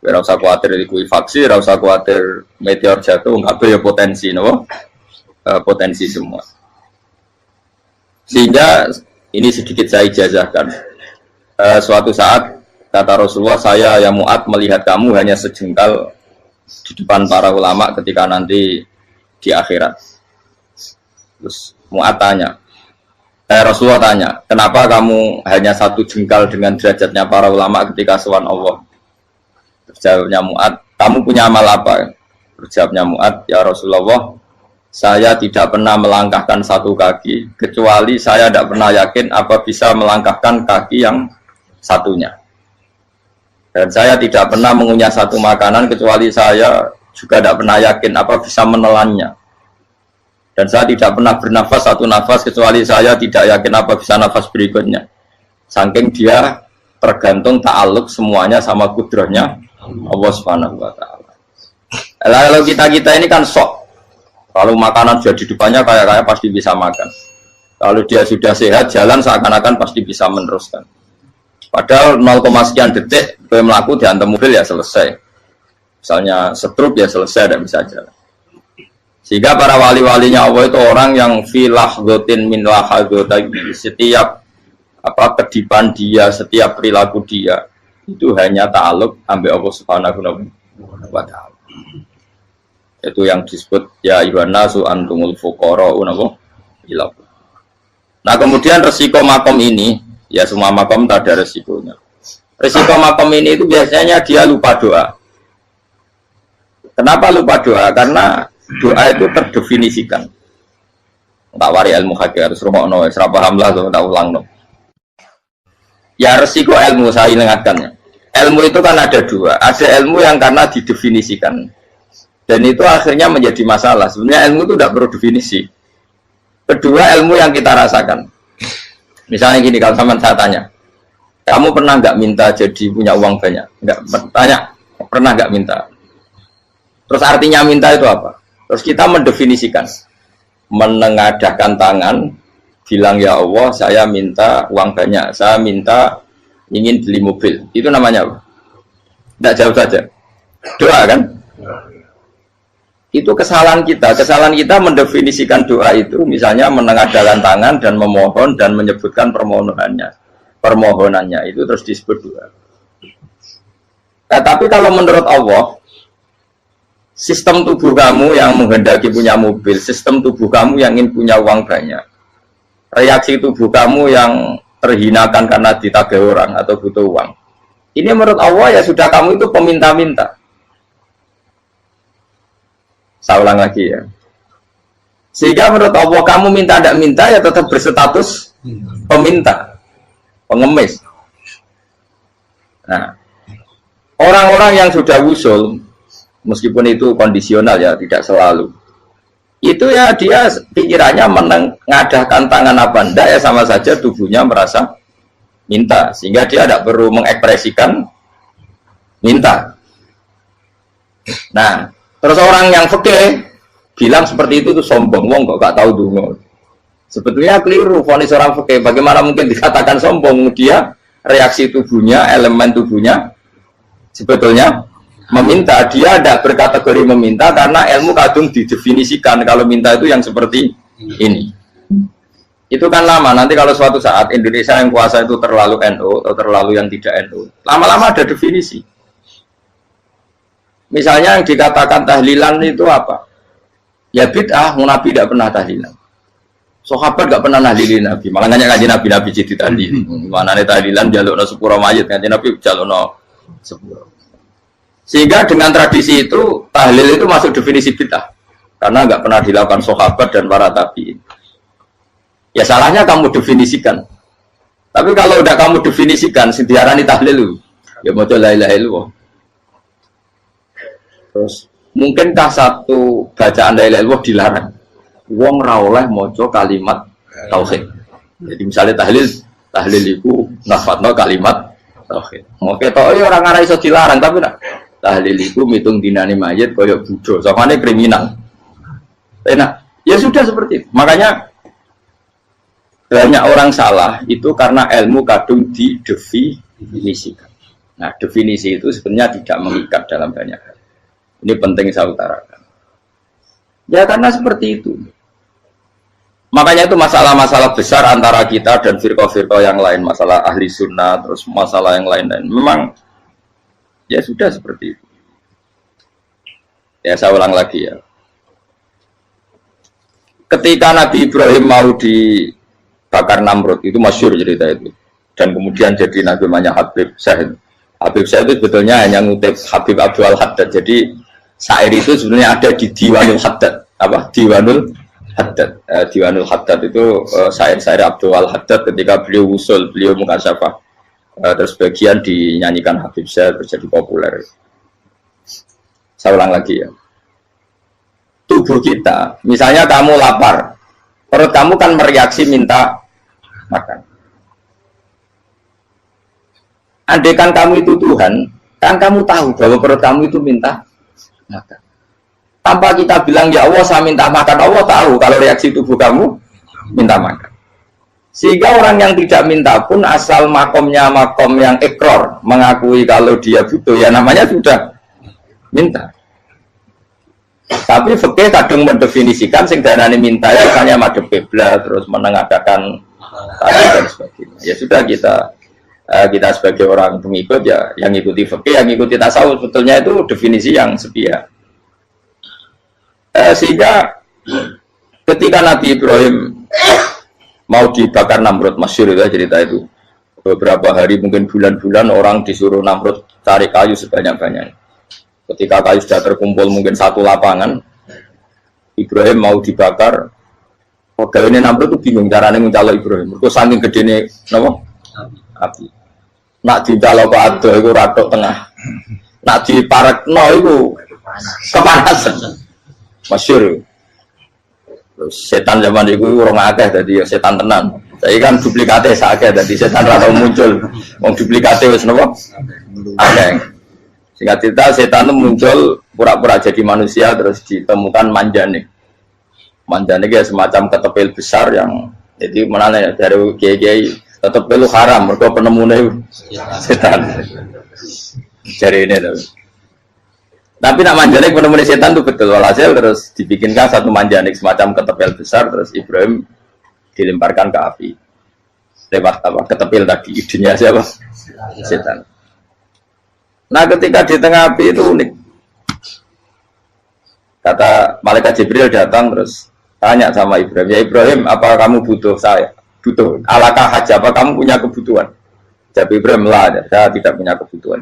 Ora usah kuwatir dikuwi faksi, ora usah kuwatir meteor jatuh, kabeh ya potensi napa? Potensi semua. Sehingga ini sedikit saya ijazahkan. Suatu saat kata Rasulullah, saya yang Mu'ad melihat kamu hanya sejengkal di depan para ulama ketika nanti di akhirat. Terus Mu'ad tanya, Rasulullah tanya, kenapa kamu hanya satu jengkal dengan derajatnya para ulama ketika sowan Allah? Terjawabnya Mu'ad, kamu punya amal apa? Terjawabnya Mu'ad, ya Rasulullah, saya tidak pernah melangkahkan satu kaki, kecuali saya tidak pernah yakin apa bisa melangkahkan kaki yang satunya. Dan saya tidak pernah mengunyah satu makanan, kecuali saya juga tidak pernah yakin apa bisa menelannya. Dan saya tidak pernah bernafas satu nafas kecuali saya tidak yakin apa bisa nafas berikutnya. Saking dia tergantung ta'aluk semuanya sama kudrahnya Allah Subhanahu wa Ta'ala. Kalau kita ini kan sok. Kalau makanan sudah di depannya kayak pasti bisa makan. Kalau dia sudah sehat jalan seakan-akan pasti bisa meneruskan. Padahal 0, sekian detik gue melaku dihantam mobil ya selesai. Misalnya stroke ya selesai, tidak bisa jalan. Sehingga para wali-walinya Allah itu orang yang filah gotin min lahadotagi, setiap kedipan dia, setiap perilaku dia itu hanya ta'aluk ambil Allah Subhanahu wa ta'ala. Itu yang disebut ya ayyuhannasu antumul fuqara'u ila. Nah, kemudian resiko makom ini, ya semua makom tak ada resikonya. Resiko makom ini itu biasanya dia lupa doa. Kenapa lupa doa? Karena doa itu terdefinisikan. Tak wari ilmu hakir, harus rumah serah paham lah, tak ulang no. Ya resiko ilmu saya ingatkannya. Ilmu itu kan ada dua. Ada ilmu yang karena didefinisikan, dan itu akhirnya menjadi masalah. Sebenarnya ilmu itu tidak perlu definisi. Kedua, ilmu yang kita rasakan. Misalnya gini, kalau sama saya tanya, kamu pernah nggak minta jadi punya uang banyak? Nggak, tanya, pernah nggak minta? Terus artinya minta itu apa? Terus kita mendefinisikan, menengadahkan tangan, bilang ya Allah, saya minta uang banyak, saya minta ingin beli mobil. Itu namanya apa? Tidak jauh saja. Doa kan? Itu kesalahan kita. Kesalahan kita mendefinisikan doa itu, misalnya menengadahkan tangan dan memohon dan menyebutkan permohonannya itu terus disebut doa. Nah, tapi kalau menurut Allah, sistem tubuh kamu yang menghendaki punya mobil, sistem tubuh kamu yang ingin punya uang banyak, reaksi tubuh kamu yang terhinakan karena ditagih orang atau butuh uang, ini menurut Allah ya sudah kamu itu peminta-minta. Saya ulang lagi ya. Sehingga menurut Allah kamu minta tidak minta ya tetap berstatus peminta, pengemis. Nah, orang-orang yang sudah wusul, meskipun itu kondisional ya, tidak selalu. Itu ya dia pikirannya menengadahkan tangan apa enggak ya sama saja tubuhnya merasa minta, sehingga dia tidak perlu mengekspresikan minta. Nah, terus orang yang fikih bilang seperti itu tuh sombong, wong kok gak tahu dungo. Sebetulnya keliru vonis orang fikih. Bagaimana mungkin dikatakan sombong? Dia reaksi tubuhnya, elemen tubuhnya sebetulnya meminta. Dia tidak berkategori meminta karena ilmu kadung didefinisikan kalau minta itu yang seperti ini. Itu kan lama. Nanti kalau suatu saat Indonesia yang kuasa itu terlalu NU atau terlalu yang tidak NU, lama-lama ada definisi. Misalnya yang dikatakan tahlilan itu apa? Ya bid'ah, Nabi tidak pernah tahlilan. Sahabat tidak pernah nahlilin Nabi. Malah nanya kaji Nabi jadi tahlil. Mana nih tahlilan jalukno sepuro mayit, kaji Nabi jalukno sepuro. Sehingga dengan tradisi itu tahlil itu masuk definisi bid'ah. Karena nggak pernah dilakukan sahabat dan para tabi'in. Ya salahnya kamu definisikan. Tapi kalau udah kamu definisikan, diarani tahlil, ya mau la ilaha illallah. Terus mungkinkah satu bacaan la ilaha illallah dilarang? Wong ra oleh maca kalimat tauhid. Jadi misalnya tahlil iku nafatno kalimat tauhid. Oke to ya orang ora iso dilarang, tapi nak tahlil iku mitung dinane mayit kaya budo, samane kriminal. Enak. Ya sudah seperti itu. Makanya banyak orang salah itu karena ilmu kadung didefinisikan. Nah, definisi itu sebenarnya tidak mengikat dalam banyak hal. Ini penting saya utarakan. Ya karena seperti itu. Makanya itu masalah-masalah besar antara kita dan firqah-firqah yang lain. Masalah ahli sunnah, terus masalah yang lain-lain. Memang, ya sudah seperti itu. Ya saya ulang lagi ya. Ketika Nabi Ibrahim mau dibakar Namrud, itu masyhur cerita itu. Dan kemudian jadi Nabi namanya Habib Syahid. Habib Syahid itu sebetulnya hanya ngutip Habib Abdul Haddad. Jadi syair itu sebenarnya ada di Diwanul Haddad. Apa? Diwanul Haddad. Diwanul Haddad itu syair-syair Abdul Haddad ketika beliau usul, beliau mukasyafah. Terus bagian dinyanyikan Habib Syahid terjadi populer. Saya ulang lagi ya. Tubuh kita, misalnya kamu lapar, perut kamu kan mereaksi minta makan. Andaikan kamu itu Tuhan, kan kamu tahu bahwa perut kamu itu minta makan. Tanpa kita bilang ya Allah saya minta makan, Allah tahu kalau reaksi tubuh kamu minta makan. Sehingga orang yang tidak minta pun asal makomnya makom yang ikror, mengakui kalau dia butuh, ya namanya sudah minta. Tapi fikih kadang mendefinisikan sing darane minta itu hanya madhep kiblat terus menengadakan tadi dan sebagainya. Ya sudah kita sebagai orang pengikut ya yang ikuti fikih, yang ikuti tasawuf sebetulnya itu definisi yang sepihak. Sehingga ketika Nabi Ibrahim mau dibakar Namrud, masyhur itu cerita itu. Beberapa hari mungkin bulan-bulan orang disuruh Namrud cari kayu sebanyak-banyaknya. Ketika kayu sudah terkumpul mungkin satu lapangan, Ibrahim mau dibakar. Pegawainya Namrud itu bingung caranya mencalok Ibrahim. Mereka saking gedene napa? Api. Nak dicalok ke ado itu ratok tengah. Nak diparekno itu kepanasan. Masyhur. Terus setan zaman itu orang akeh dadi setan tenan. Saya kan duplikatnya sakit, jadi setan rata muncul. Wong duplikatnya wis napa? Akeh. Singkat cerita setan itu muncul pura-pura jadi manusia terus ditemukan manjane. Manjane kayak semacam ketepil besar yang jadi mana ya dari kiai-kiai ketepil haram, mereka penemunya setan. Jadi ini tuh. Tapi nak manjanik penemunya setan itu betul. Walhasil terus dibikinkan satu manjanik semacam ketepil besar terus Ibrahim dilemparkan ke api lewat apa ketepil tadi idenya siapa setan. Nah ketika di tengah api itu unik, kata malaikat Jibril datang terus tanya sama Ibrahim, ya Ibrahim apa kamu butuh saya, butuh alakah haja, apa kamu punya kebutuhan? Jawab Ibrahim lah, saya tidak punya kebutuhan.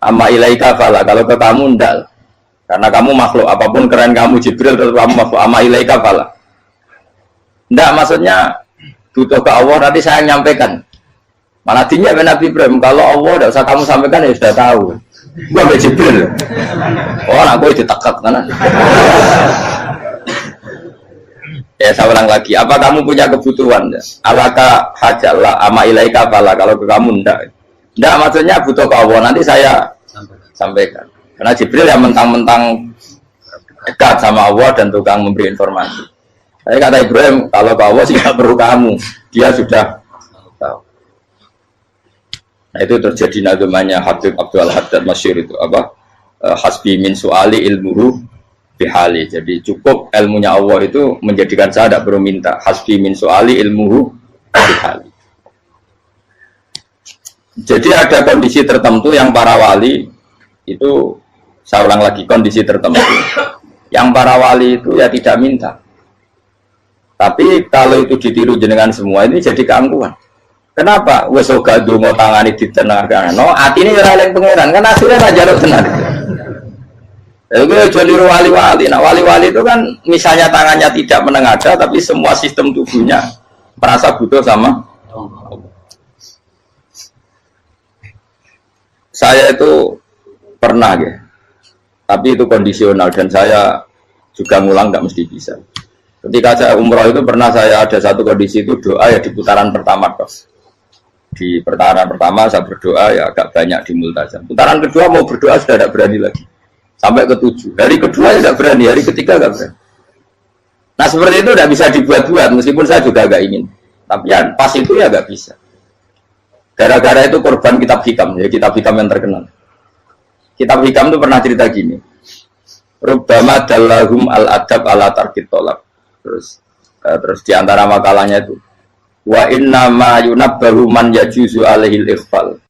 Amma ilaika fala, kalau ke kamu ndak, karena kamu makhluk apapun keren kamu Jibril tetap kamu makhluk. Amma ilaika fala. Nggak, maksudnya butuh ke Allah nanti saya nyampaikan. Malah dinya Nabi Ibrahim kalau Allah tidak usah kamu sampaikan ya sudah tahu. Gua be Jibril. Oh, aku ditekak kan. Ya saya ulang lagi. Apa kamu punya kebutuhan? Alaka hajalah ama ilaika fala, kalau ke kamu ndak. Ndak maksudnya butuh ke Allah nanti saya sampaikan. Karena Jibril yang mentang-mentang dekat sama Allah dan tukang memberi informasi. Saya kata Ibrahim, kalau ke Allah sih nggak perlu kamu, dia sudah tahu. Nah itu terjadi nazamanya Habib Abdul Haddad masyhur itu apa? Hasbi min su'ali ilmuhu bihali. Jadi cukup ilmunya Allah itu menjadikan saya tidak perlu minta. Hasbi min su'ali ilmuhu bihali. Jadi ada kondisi tertentu yang para wali itu, saya ulang lagi, kondisi tertentu yang para wali itu ya tidak minta. Tapi kalau itu ditiru jenengan semua ini jadi keangkuhan. Kenapa? Wes ora ndonga tangane ditenangkan. No, atine ora eling pangeran. Kan asline ora njaluk tenan. Itu jadi wali-wali. Nah, wali-wali itu kan misalnya tangannya tidak menengadah tapi semua sistem tubuhnya merasa butuh sama Allah. Saya itu pernah ya. Tapi itu kondisional dan saya juga ngulang enggak mesti bisa. Ketika saya umroh itu pernah saya ada satu kondisi itu doa ya di putaran pertama kos. Di putaran pertama saya berdoa ya agak banyak di multazam. Putaran kedua mau berdoa sudah tidak berani lagi. Sampai ke-7. Hari kedua ya tidak berani, hari ketiga tidak berani. Nah seperti itu tidak bisa dibuat-buat meskipun saya juga agak ingin. Tapi ya pas itu ya nggak bisa. Gara-gara itu korban kitab hikam, ya kitab hikam yang terkenal. Kitab hikam itu pernah cerita gini. Rubbama dallahum al-adab ala tarkit tolak. Terus di antara makalahnya itu wa inna ma yunabbahu man yajuzu alaihil ikhfal.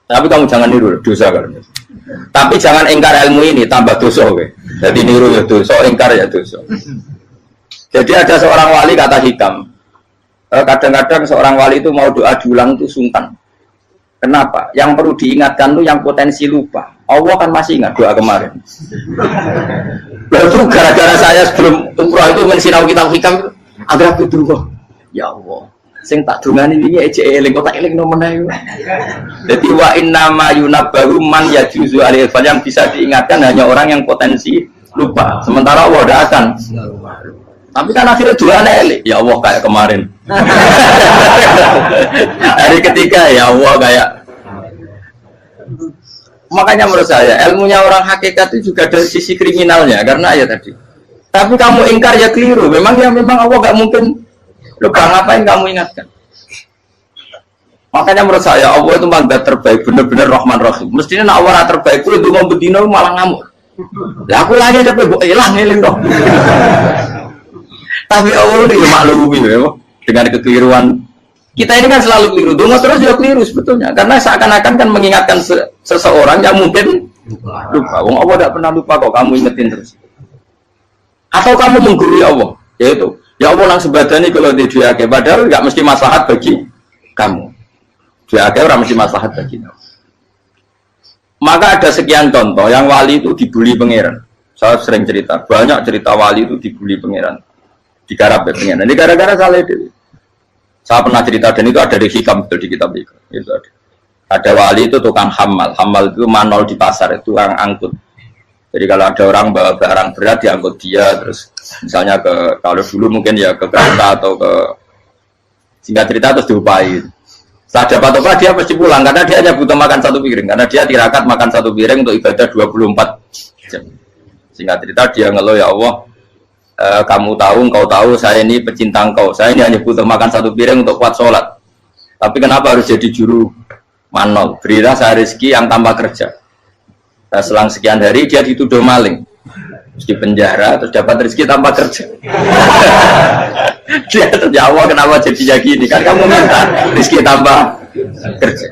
Tapi kamu jangan niru dosa kan. Tapi jangan ingkar ilmu ini tambah dosa kowe. Jadi niru ya dosa, ingkar ya dosa. Jadi ada seorang wali kata hikam. Kadang-kadang seorang wali itu mau doa diulang itu sungkan. Kenapa? Yang perlu diingatkan itu yang potensi lupa. Allah kan masih ingat doa kemarin. Lalu gara-gara saya sebelum umroh itu mensinau kitab hikam agar aku dulu. Ya Allah, sing tak dungani ini ece eling kok tak eling nomene. Jadi wa inna ma yunabbahu man yajuzu alaihi, yang bisa diingatkan hanya orang yang potensi lupa. Sementara Allah tidak akan. Tapi kan akhirnya doa eling. Ya Allah kayak kemarin. Hari ketiga ya Allah kayak. Makanya menurut saya ilmunya orang hakikat itu juga dari sisi kriminalnya karena ya tadi. Tapi kamu ingkar ya keliru. Memang Allah nggak mungkin. Lupa ngapain kamu ingatkan? Makanya menurut saya Allah itu mandat terbaik, benar-benar Rahman Rahim. Mestinya nak Allah terbaik itu mau bedino malah ngamuk. Lah aku lagi tapi mbok ilang eling dong. Tapi Allah itu maklumi ya, dengan kekeliruan. Kita ini kan selalu keliru, donga terus juga keliru sebetulnya. Karena seakan-akan kan mengingatkan seseorang yang mungkin lupa. Wong Allah tidak pernah lupa kok, kamu ingetin terus. Atau kamu menggurui Allah, yaitu ya Allah nang sebadani kalau di dia padahal nggak mesti maslahat bagi kamu. Dia orang mesti maslahat bagi kamu. Maka ada sekian contoh yang wali itu dibully pangeran. Saya sering cerita, banyak cerita wali itu dibully pangeran. Digarap ya pangeran. Ini gara-gara salah itu. Saya pernah cerita dan itu ada di hikam di kitab itu. Itu ada. Ada wali itu tukang hamal. Hamal itu manol di pasar, itu tukang angkut. Jadi kalau ada orang bawa barang berat diangkut dia, terus misalnya kalau dulu mungkin ya ke kereta atau ke singkat cerita terus diupai. Setelah dapat apa dia pasti pulang karena dia hanya butuh makan satu piring karena dia tirakat makan satu piring untuk ibadah 24 jam. Singkat cerita dia ngeluh ya Allah. Kamu tahu, engkau tahu, saya ini pecinta engkau. Saya ini hanya butuh makan satu piring untuk kuat sholat. Tapi kenapa harus jadi juru manol? Berilah saya rezeki yang tanpa kerja. Nah, selang sekian hari dia dituduh maling. Terus di penjara, terus dapat rezeki tanpa kerja. Dia terjawab kenapa jadinya gini? Kan kamu minta rezeki tanpa kerja.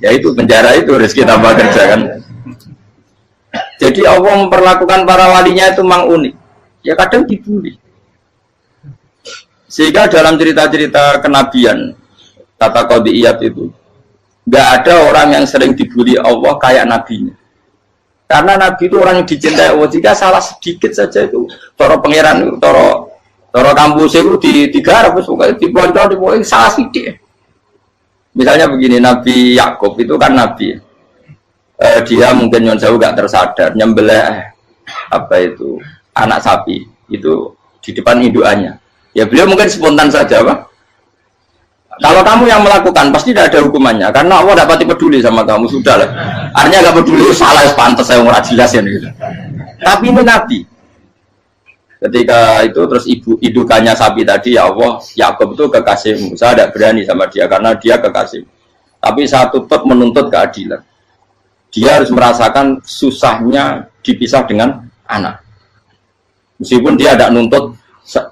Ya itu penjara itu rezeki tanpa kerja kan. Jadi Allah memperlakukan para walinya itu memang unik. Ya kadang dibully. Sehingga dalam cerita-cerita kenabian kata qadiyat itu nggak ada orang yang sering dibully Allah kayak nabinya. Karena nabi itu orang yang dicintai Allah. Jika salah sedikit saja itu toro pangeran, toro kampus itu digarap, dibontor, salah sedikit. Misalnya begini, Nabi Yakub itu kan nabi. Dia mungkin yang jauh nggak tersadar nyembelih apa itu anak sapi itu di depan indukannya. Ya beliau mungkin spontan saja, Pak. Kalau kamu yang melakukan pasti tidak ada hukumannya karena Allah tidak pati peduli sama kamu, sudah lah. Artinya nggak peduli, salah pantas saya nggak jelas ya gitu. Tapi ini Nabi. Ketika itu terus indukannya sapi tadi, ya Allah, Yakub itu kekasihmu. Saya tidak berani sama dia karena dia kekasih. Tapi saya tutup menuntut keadilan. Dia harus merasakan susahnya dipisah dengan anak. Meskipun dia tidak nuntut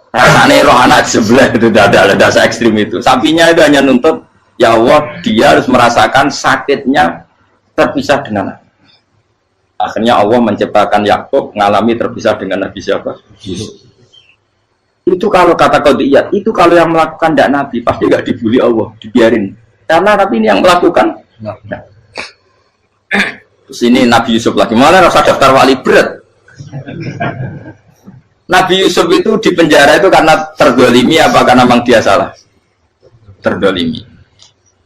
rasanya roh anak sebelah itu tidak ada ekstrim itu. Sapinya itu hanya nuntut ya Allah dia harus merasakan sakitnya terpisah dengan anak. Akhirnya Allah menciptakan Yakub mengalami terpisah dengan Nabi siapa? Yusuf. Itu kalau kata qadiyat, itu kalau yang melakukan tidak Nabi pasti nggak dibully Allah, dibiarin. Karena Nabi ini yang melakukan. Nah. Terus ini Nabi Yusuf lagi malah rasa daftar wali berat. Nabi Yusuf itu di penjara itu karena terdolimi apa karena memang dia salah? Terdolimi.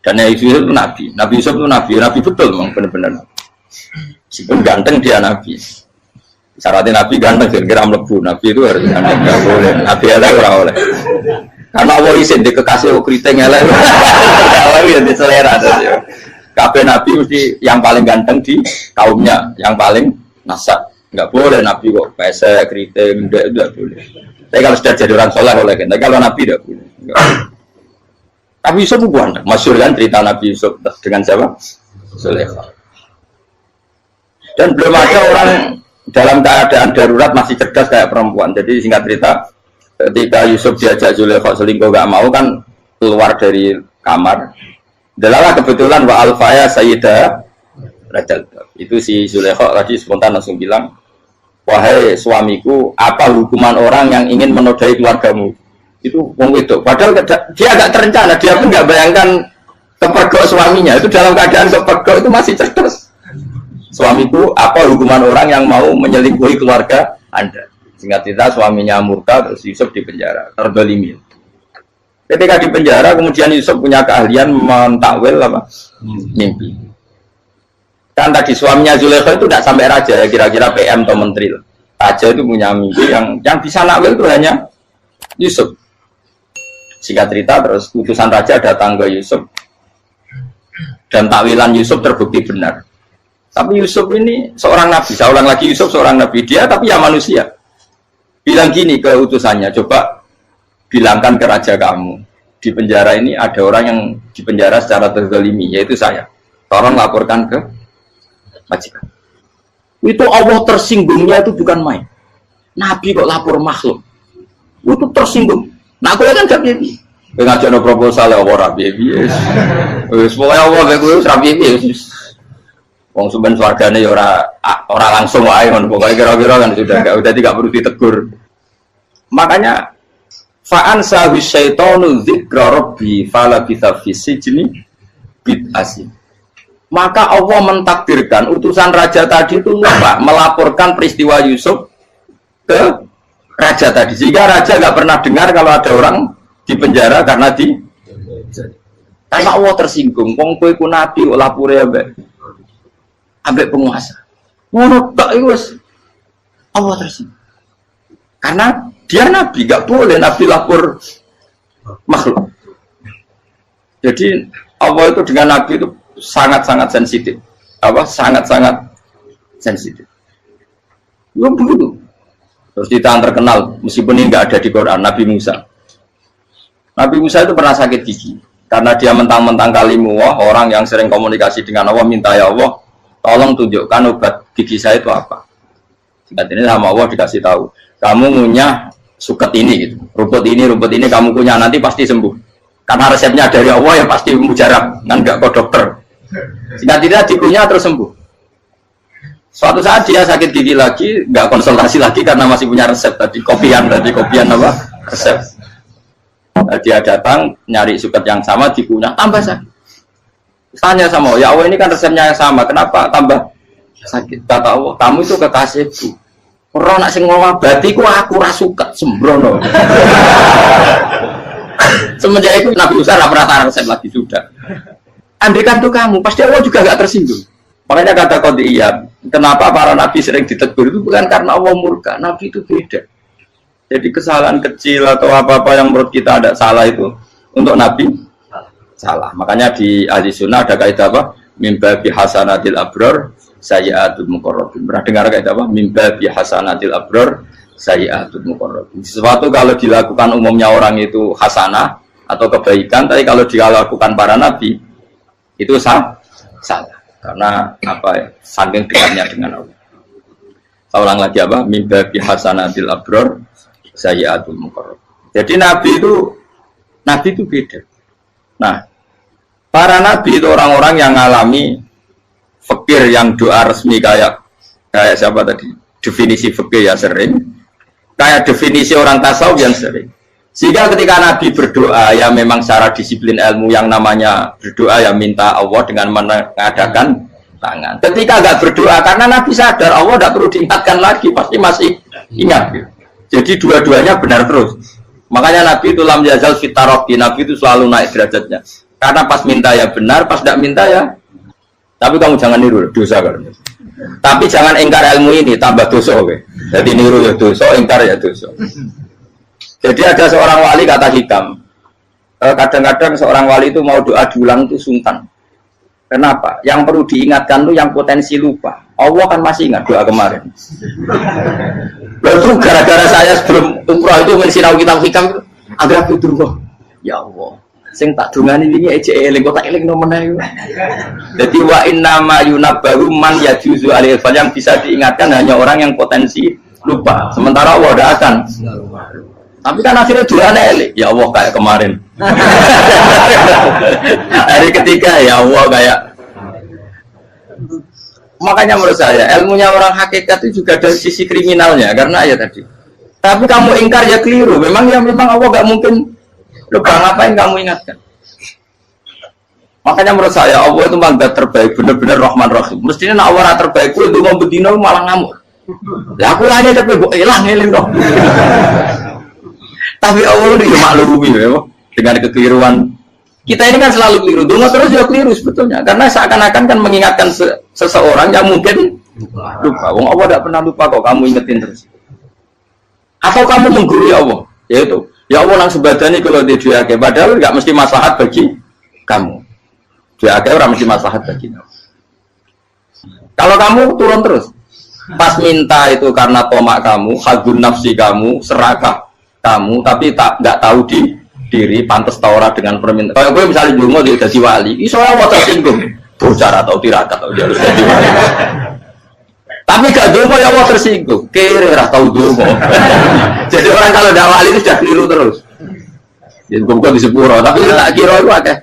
Dan Yusuf itu Nabi. Nabi Yusuf itu Nabi betul memang benar-benar. Meskipun ganteng dia Nabi. Syaratnya Nabi ganteng kira-kira mlebu. Nabi itu harus ganteng, nggak boleh. Nabi elek ora oleh. Karena Allah isin di kekasih keriting elek. Allah yang diselera. Kabeh Nabi mesti yang paling ganteng di kaumnya, yang paling nasab. Nggak boleh Nabi kok pesek, keriting, enggak boleh. Tapi kalau sudah jadi orang soleh boleh kan. Tapi kalau Nabi tidak boleh. Nabi Yusuf bukan, masyhur kan cerita Nabi Yusuf dengan siapa? Zulaikha. Dan belum ada orang dalam keadaan darurat masih cerdas kayak perempuan. Jadi singkat cerita, ketika Yusuf diajak Zulaikha selingkuh nggak mau kan keluar dari kamar. Delalah kebetulan wa alfaya sayyidah Rajal. Itu si Zulaikha tadi spontan langsung bilang, wahai suamiku, apa hukuman orang yang ingin menodai keluargamu? Itu wong wedok. Padahal dia agak terencana, dia pun nggak bayangkan kepergok suaminya. Itu dalam keadaan kepergok itu masih cerdas. Suamiku, apa hukuman orang yang mau menyelingkuhi keluarga Anda? Singkat cerita suaminya murka, terus Yusuf di penjara, terdolimi. Ketika di penjara, kemudian Yusuf punya keahlian mentakwil apa? Mimpi. Kan tadi suaminya Zulaikha itu tidak sampai raja ya, kira-kira PM atau menteri. Raja itu punya mimpi yang bisa nakwil itu hanya Yusuf. Singkat cerita terus utusan raja datang ke Yusuf dan takwilan Yusuf terbukti benar. Tapi Yusuf ini seorang nabi, saya ulang lagi Yusuf seorang nabi, dia tapi ya manusia. Bilang gini ke utusannya, coba bilangkan ke raja kamu, di penjara ini ada orang yang di penjara secara terzalimi, yaitu saya. Tolong laporkan ke majikan. Itu Allah tersinggungnya itu bukan main. Nabi kok lapor makhluk. Itu tersinggung. Nah, aku kan gak piye. Kowe ngajakno proposal ya ora piye-piye. Wis pokoke Allah kowe wis ra piye-piye wis. Wong sampean swargane ya ora langsung wae ngono pokoke kira-kira kan sudah enggak perlu ditegur. Makanya fa'an sawi syaitanu dzikra rabbi fala bitha fi sijni bid'asi. Maka Allah mentakdirkan utusan raja tadi itu lupa melaporkan peristiwa Yusuf ke raja tadi, sehingga raja nggak pernah dengar kalau ada orang di penjara karena Allah tersinggung. Wong kowe ku nabi kok lapore ambek penguasa. Ngono tok iku wis Allah tersinggung. Karena dia nabi, nggak boleh nabi lapor makhluk. Jadi Allah itu dengan nabi itu sangat-sangat sensitif. Sangat-sangat sensitif. Ya begitu. Terus kita yang terkenal, meskipun ini nggak ada di Quran, Nabi Musa. Nabi Musa itu pernah sakit gigi karena dia mentang-mentang kalimullah, orang yang sering komunikasi dengan Allah, minta ya Allah, tolong tunjukkan obat gigi saya itu apa. Singkat ini sama Allah dikasih tahu, kamu ngunyah suket ini, gitu. rumput ini kamu kunyah nanti pasti sembuh. Karena resepnya dari Allah ya pasti mujarab, kan nggak kok dokter. Singkat ini dikunyah terus sembuh. Suatu saat dia sakit gigi lagi, nggak konsultasi lagi karena masih punya resep tadi kopian apa resep. Nah, dia datang nyari suket yang sama dikunyah tambah sakit. Tanya sama Allah, ya Allah ini kan resepnya yang sama, kenapa tambah sakit? Kata Allah, kamu itu kekasihku. Orang nak sing ngobati ku aku ra suket sembrono. Semenjak itu Nabi Musa pernah resep lagi sudah. Andaikan tuh kamu, pasti Allah juga nggak tersinggung. Makanya kata Qadiyah, kenapa para nabi sering ditegur itu bukan karena Allah murka, nabi itu beda. Jadi kesalahan kecil atau apa-apa yang menurut kita ada salah itu untuk nabi salah. Makanya di ahli sunnah ada kaidah apa? Mimba bi hasanatil abror sayyi'atul muqarrabin. Pernah dengar kaidah apa? Mimba bi hasanatil abror sayyi'atul muqarrabin. Sesuatu kalau dilakukan umumnya orang itu hasanah atau kebaikan, tapi kalau dilakukan para nabi itu salah. Karena apa ya, saking dekatnya dengan Allah. Saya ulang lagi apa? Mimba bi hasanatil abror sayyi'atul muqarrab. Jadi nabi itu beda. Nah, para nabi itu orang-orang yang mengalami fikir yang doa resmi kayak siapa tadi? Definisi fikir ya sering. Kayak definisi orang tasawuf yang sering. Sehingga ketika Nabi berdoa, ya memang secara disiplin ilmu yang namanya berdoa ya minta Allah dengan mengadakan tangan. Ketika nggak berdoa, karena Nabi sadar Allah tidak perlu diingatkan lagi, pasti masih ingat. Jadi dua-duanya benar terus. Makanya Nabi itu lam yazal fitaroki, Nabi itu selalu naik derajatnya. Karena pas minta ya benar, pas tidak minta ya. Tapi kamu jangan niru dosa kan. Tapi jangan ingkar ilmu ini, tambah dosa. Jadi niru ya dosa, ingkar ya dosa. Jadi ada seorang wali kata hikam, kadang-kadang seorang wali itu mau doa diulang itu sungkan. Kenapa? Yang perlu diingatkan tuh yang potensi lupa. Allah kan masih ingat doa kemarin. Lalu gara-gara saya sebelum umrah itu mensinau kitab hikam, agar aku durung. Ya Allah, sing tak dungani ini aja eling, kok tak eling nomene. Jadi wa inna ma yunabbahu man yajuzu alil fal, yang bisa diingatkan hanya orang yang potensi lupa. Sementara Allah tidak akan. Tapi kan akhirnya doanya elik, ya Allah kayak kemarin. Hari ketiga ya Allah kayak. Makanya menurut saya ilmunya orang hakikat itu juga dari sisi kriminalnya, karena ya tadi. Tapi kamu ingkar ya keliru. Memang Allah nggak mungkin lupa, ngapain kamu ingatkan. Makanya menurut saya Allah itu mandat terbaik, benar-benar Rahman Rahim. Mestinya Allah terbaik itu mau bedino malah ngamuk. Ya aku hanya tapi gue hilang dong. Tapi Allah itu maklumi ya, dengan kekeliruan. Kita ini kan selalu keliru, dungo terus ya keliru sebetulnya. Karena seakan-akan kan mengingatkan seseorang yang mungkin lupa. Wong Allah tidak pernah lupa kok, kamu ingetin terus. Atau kamu menggurui Allah, yaitu ya Allah langsung badani kalau dia diake, padahal nggak mesti maslahat bagi kamu. Diake orang mesti maslahat bagi kamu. Kalau kamu turun terus, pas minta itu karena tomak kamu, hadun nafsi kamu, serakah kamu, tapi nggak tahu diri pantas taura dengan permintaan. Kalau gue misalnya dulu mau jadi wali, iso Allah tersinggung, bocor atau tirakat atau dia harus jadi wali. Tapi gak dongo ya Allah tersinggung. Kira ora tau dongo. Jadi orang kalau tidak wali itu sudah keliru terus. Jadi kok di sepuro, tapi tak kira itu akeh.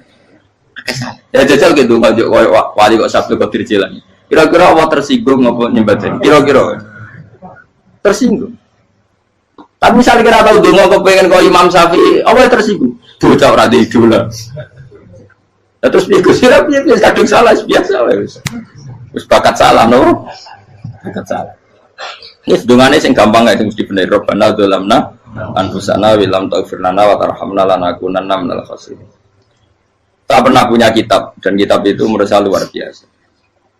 Ya jajal gitu ngajak wali kok Sabtu kok dirjilan. Kira-kira Allah tersinggung ngapa nyembah? Kira-kira tersinggung. Tapi misalnya kira tahu dongo kepengen kok Imam Syafi'i, Allah tersinggung. Bocah ora di idola. Nah, terus piye Gus? Ya piye kadung salah biasa wis. Wis bakat salah no. Bakat salah. Wis dongane sing gampang gak mesti bener. Rabbana dzalamna anfusana wa lam taghfir lana wa tarhamna lanakunanna minal khasirin. Tak pernah punya kitab dan kitab itu menurut saya luar biasa.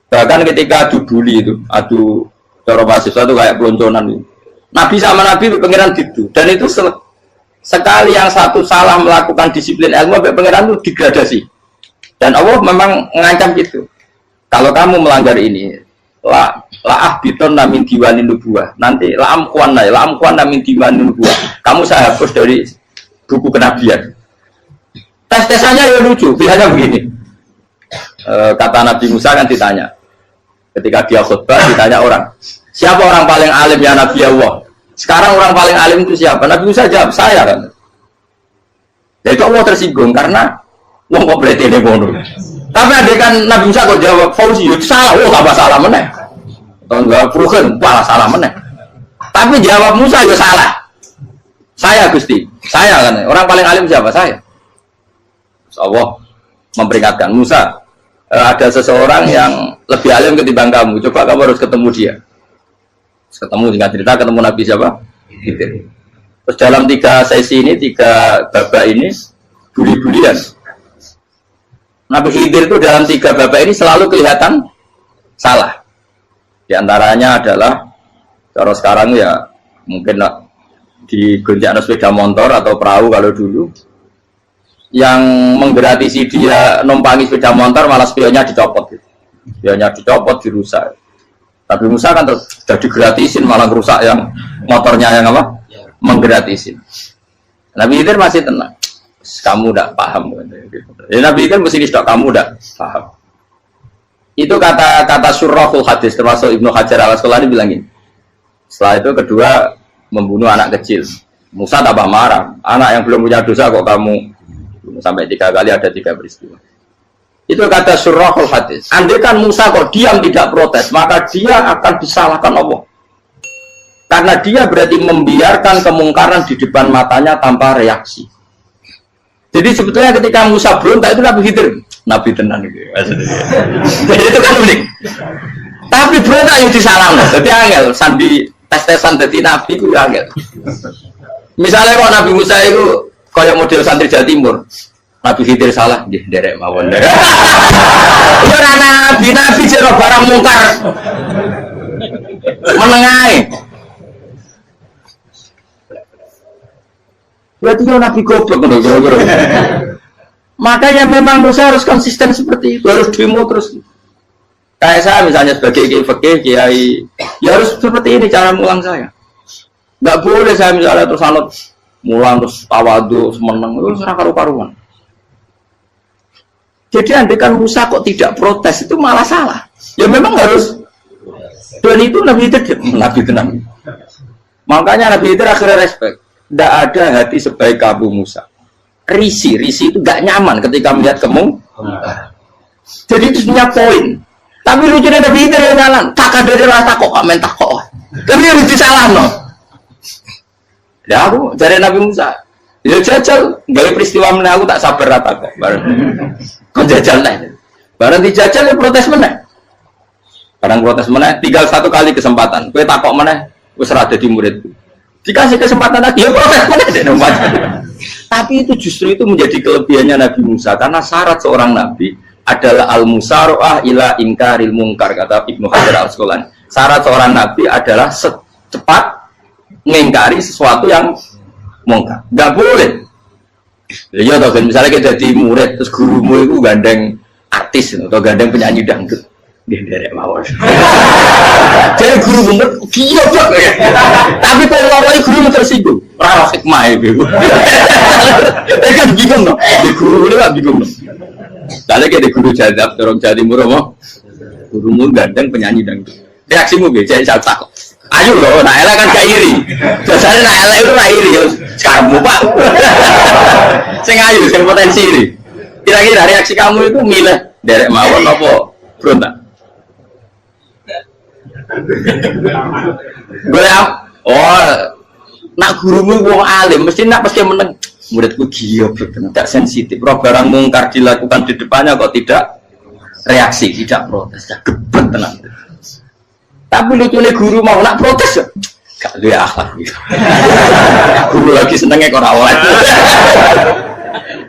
Bahkan ketika adu bully itu, adu cara mahasiswa itu kayak pelonconan itu. Nabi sama Nabi pengiran gitu dan itu sekali yang satu salah melakukan disiplin ilmu sampai pengiran itu degradasi. Dan Allah memang mengancam gitu. Kalau kamu melanggar ini, la ahbiton namin diwani nubuah. Nanti la amkuan namin diwani nubuah. Kamu saya hapus dari buku kenabian. Tes-tesannya ya lucu, pilihannya begini. Kata Nabi Musa kan ditanya. Ketika dia khutbah ditanya orang, siapa orang paling alim ya Nabi Allah? Sekarang orang paling alim itu siapa? Nabi Musa jawab, saya kan. Ya itu Allah tersinggung karena wong kok berarti ini bodoh. Tapi ada kan Nabi Musa kok jawab Fauzi, itu salah, tambah salah meneh. Atau enggak Prugen, malah salah meneh. Tapi jawab Musa ya salah. Saya Gusti, saya kan. Orang paling alim siapa? Saya. Allah memperingatkan Musa, ada seseorang yang lebih alim ketimbang kamu. Coba kamu harus ketemu dia. Ketemu dengan cerita ketemu Nabi siapa? Khidir. Terus dalam 3 sesi ini, 3 babak ini buli-bulian. Nabi Khidir itu dalam 3 babak ini selalu kelihatan salah. Di antaranya adalah cara sekarang ya mungkin di gonjak sepeda motor atau perahu kalau dulu yang menggratisi dia numpangi sepeda motor malah spionnya dicopot gitu. Spionnya dicopot, dirusak. Tapi Musa kan sudah digratisin malah rusak yang motornya yang apa? Menggratisin. Nabi Khidir masih tenang. Kamu tidak paham. Ya, Nabi Khidir mesti distok kamu tidak paham. Itu kata surahul hadis termasuk Ibnu Hajar al-Asqalani bilang gini. Setelah itu kedua membunuh anak kecil. Musa tambah marah. Anak yang belum punya dosa kok kamu sampai 3 kali ada 3 peristiwa. Itu kata surahul hadis. Andai kan Musa kok diam tidak protes, maka dia akan disalahkan Allah. Karena dia berarti membiarkan kemungkaran di depan matanya tanpa reaksi. Jadi sebetulnya ketika Musa berontak itu Nabi Khidir, Nabi tenang gitu. Jadi itu kan unik. Tapi berontak yang disalahkan. Jadi angel, sandi tes-tesan jadi Nabi itu angel. Misalnya kalau Nabi Musa itu kayak model santri Jawa Timur, Nabi Khidir salah, derek mawon. Ya nabi jero barang mungkar. Menengae. Berarti ya Nabi goblok kira-kira. Makanya memang Musa harus konsisten seperti itu, harus demo terus. Kayak saya misalnya sebagai kiai, ya harus seperti ini cara mulang saya. Nggak boleh saya misalnya terus anut mulang terus tawadu semeneng itu serah karu-karuan. Jadi andaikan Musa kok tidak protes itu malah salah. Ya memang harus. Dan itu Nabi Khidir, Nabi tenang. Makanya Nabi Khidir akhirnya respect. Tidak ada hati sebaik kamu Musa. Risi itu gak nyaman ketika melihat kamu. Jadi itu punya poin. Tapi lucunya Nabi Khidir yang jalan. Tak ada rasa kok mentah kok. Tapi harus disalah no. Ya aku dari Nabi Musa. Ya jajal, gaya peristiwa meneh aku tak sabar rata kok. Kok jajal nih. Barang dijajal ya protes meneh. Barang protes meneh, tinggal 1 kali kesempatan. Kowe takok meneh, wis ora dadi muridku. Dikasih kesempatan lagi, ya protes meneh dek nomor. Tapi itu justru itu menjadi kelebihannya Nabi Musa karena syarat seorang nabi adalah al-musara'ah ila inkaril munkar kata Ibnu Hajar al-Asqalani. Syarat seorang nabi adalah secepat mengingkari sesuatu yang mungkar. Enggak boleh. Ya toh misalnya kita jadi murid terus gurumu itu gandeng artis atau gandeng penyanyi dangdut. Dia derek mawon. Jadi guru bener gila kok. Tapi kalau orang guru tersinggung, ora hikmah itu. Kan bingung no. Di guru itu kan bingung no. Kalau kayak di guru jadab, orang Jawa Timur apa? Gurumu gandeng penyanyi dangdut. Reaksimu piye? Jadi saya takut. Ayo loh, nak elek kan gak iri. Biasanya nak elek itu nak iri. Kamu Pak. Sing ayu, sing potensi iri. Kira-kira reaksi kamu itu milih derek mawon apa berontak? Nak gurumu wong alim, mesti nak pasti meneng. Muridku giok, tidak sensitif. Roh barang mungkar dilakukan di depannya kok tidak reaksi, tidak protes, tidak gebet tenang. Tapi lucunya guru mau nak protes, gak ada akhlak. Guru lagi senengnya kok rawat.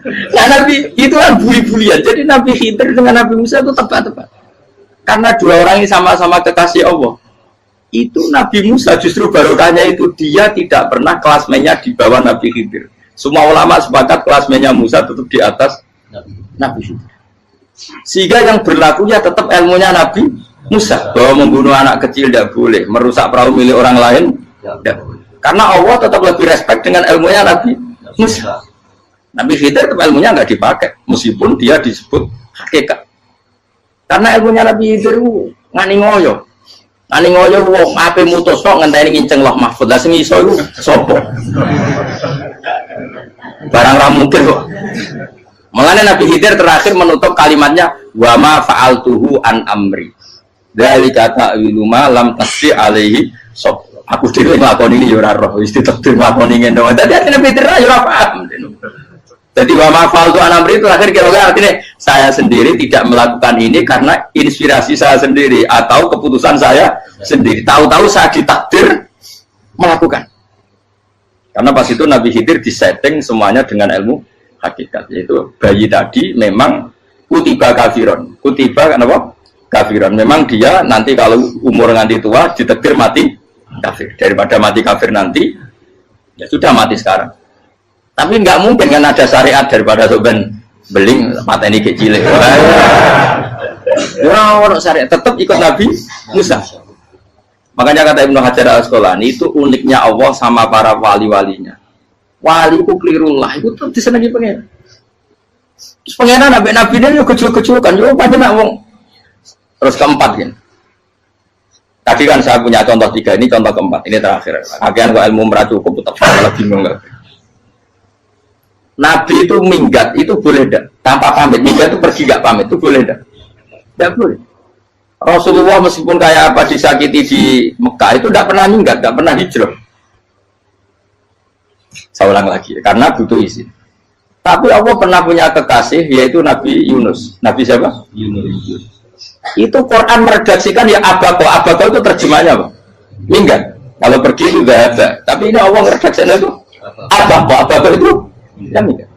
Nah Nabi itu kan buli-bulian. Jadi Nabi Khidir dengan Nabi Musa itu tepat-tepat. Karena dua orang ini sama-sama kekasih Allah. Itu Nabi Musa justru barokahnya itu dia tidak pernah kelasmennya di bawah Nabi Khidir. Semua ulama sepakat kelasmennya Musa tetap di atas Nabi Khidir. Sehingga yang berlakunya tetap ilmunya Nabi Musa, bahwa membunuh anak kecil tidak boleh, merusak perahu milik orang lain tidak boleh. Karena Allah tetap lebih respect dengan ilmunya Nabi Musa. Nabi Khidir tetap ilmunya nggak dipakai, meskipun dia disebut hakikat. Karena ilmunya Nabi Khidir ngani ngoyo, wong ape mutus kok ngenteni kinceng loh mahfud. Lah sing iso iku sapa? Barang ra mungkin kok. Makanya Nabi Khidir terakhir menutup kalimatnya wa ma fa'altuhu an amri. Dzalika ta'wilu ma lam tasdi alaihi sob. Aku dhewe nglakoni iki ya ora roh, wis ditakdir nglakoni ngene. Dadi Nabi Khidir ya ora paham. Jadi wa ma fa'altu an amri itu akhir kira-kira artinya saya sendiri tidak melakukan ini karena inspirasi saya sendiri atau keputusan saya sendiri. Tahu-tahu saya ditakdir melakukan. Karena pas itu Nabi Khidir disetting semuanya dengan ilmu hakikat, yaitu bayi tadi memang kutiba kafiron, kutiba kenapa? Kafiron. Memang dia nanti kalau umur nganti tua ditakdir mati kafir. Daripada mati kafir nanti, ya sudah mati sekarang. Tapi nggak mungkin kan ada syariat daripada soben beling mateni kecil. Orang syariat tetap ikut Nabi Musa. Makanya kata Ibnu Hajar Al-Asqalani itu uniknya Allah sama para wali-walinya. Wali ku klirullah itu tetap disenangi pengen. Terus pengenan nabi ini kecil-kecil kan, yo pada nak wong. Terus keempat kan. Tadi kan saya punya contoh 3, ini contoh keempat, ini terakhir. Agian kok ilmu merah cukup tetap salah bingung nggak? Nabi itu minggat itu boleh tidak? Tanpa pamit, minggat itu pergi nggak pamit itu boleh tidak? Tidak boleh. Rasulullah meskipun kayak apa disakiti di Mekah itu tidak pernah minggat, tidak pernah hijrah. Saya ulang lagi, karena butuh izin. Tapi Allah pernah punya kekasih yaitu Nabi Yunus. Nabi siapa? Yunus. Itu Quran meredaksikan ya abako itu terjemahnya apa? Minggat. Kalau pergi itu tidak ada. Tapi ini Allah meredaksikan itu abako itu ya minggat.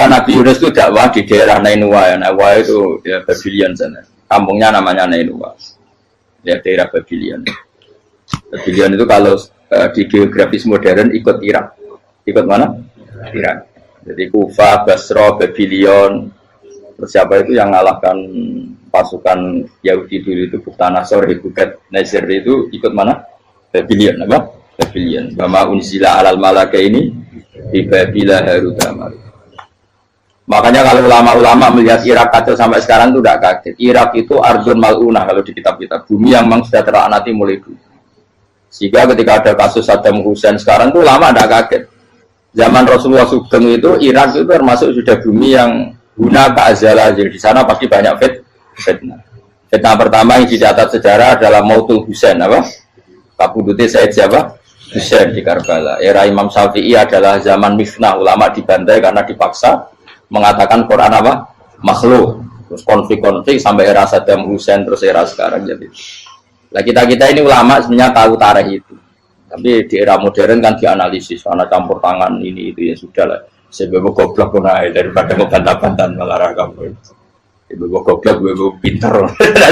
Nabi Yunus itu dakwah di daerah Nainua. Nainua itu ya Babylon sana. Kampungnya namanya Nainua. Ya daerah Babylon. Babylon itu kalau di geografis modern ikut Irak. Ikut mana? Irak. Jadi Kufa, Basra, Babylon. Terus siapa itu yang ngalahkan pasukan Yahudi dulu itu Buktanasor, Hebukat, Nasir itu ikut mana? Babylon, apa? Babylon. Bama unzila alal malaka ini di Babila Harutama. Makanya kalau ulama-ulama melihat Irak kacau sampai sekarang itu tidak kaget. Irak itu Ardun Mal'unah kalau di kitab-kitab. Bumi yang memang sudah terlaknati mulai dulu. Sehingga ketika ada kasus Saddam Hussein sekarang itu ulama tidak kaget. Zaman Rasulullah Sugeng itu Irak itu termasuk sudah bumi yang guna keazalah. Jadi di sana pasti banyak fitnah. Fitnah pertama yang dicatat sejarah adalah Mautul Husain, apa? Kabudutnya Said siapa? Husain di Karbala. Era Imam Syafi'i adalah zaman mifnah, ulama dibantai karena dipaksa mengatakan Quran apa? Makhluk. Terus konflik-konflik sampai era Saddam Hussein terus era sekarang jadi. Lah kita ini ulama sebenarnya tahu tarikh itu. Tapi di era modern kan dianalisis karena campur tangan ini itu ya sudah lah. Sebab goblok pun daripada ngebantah-bantahan malah kamu. Ibu goblok, ibu pinter.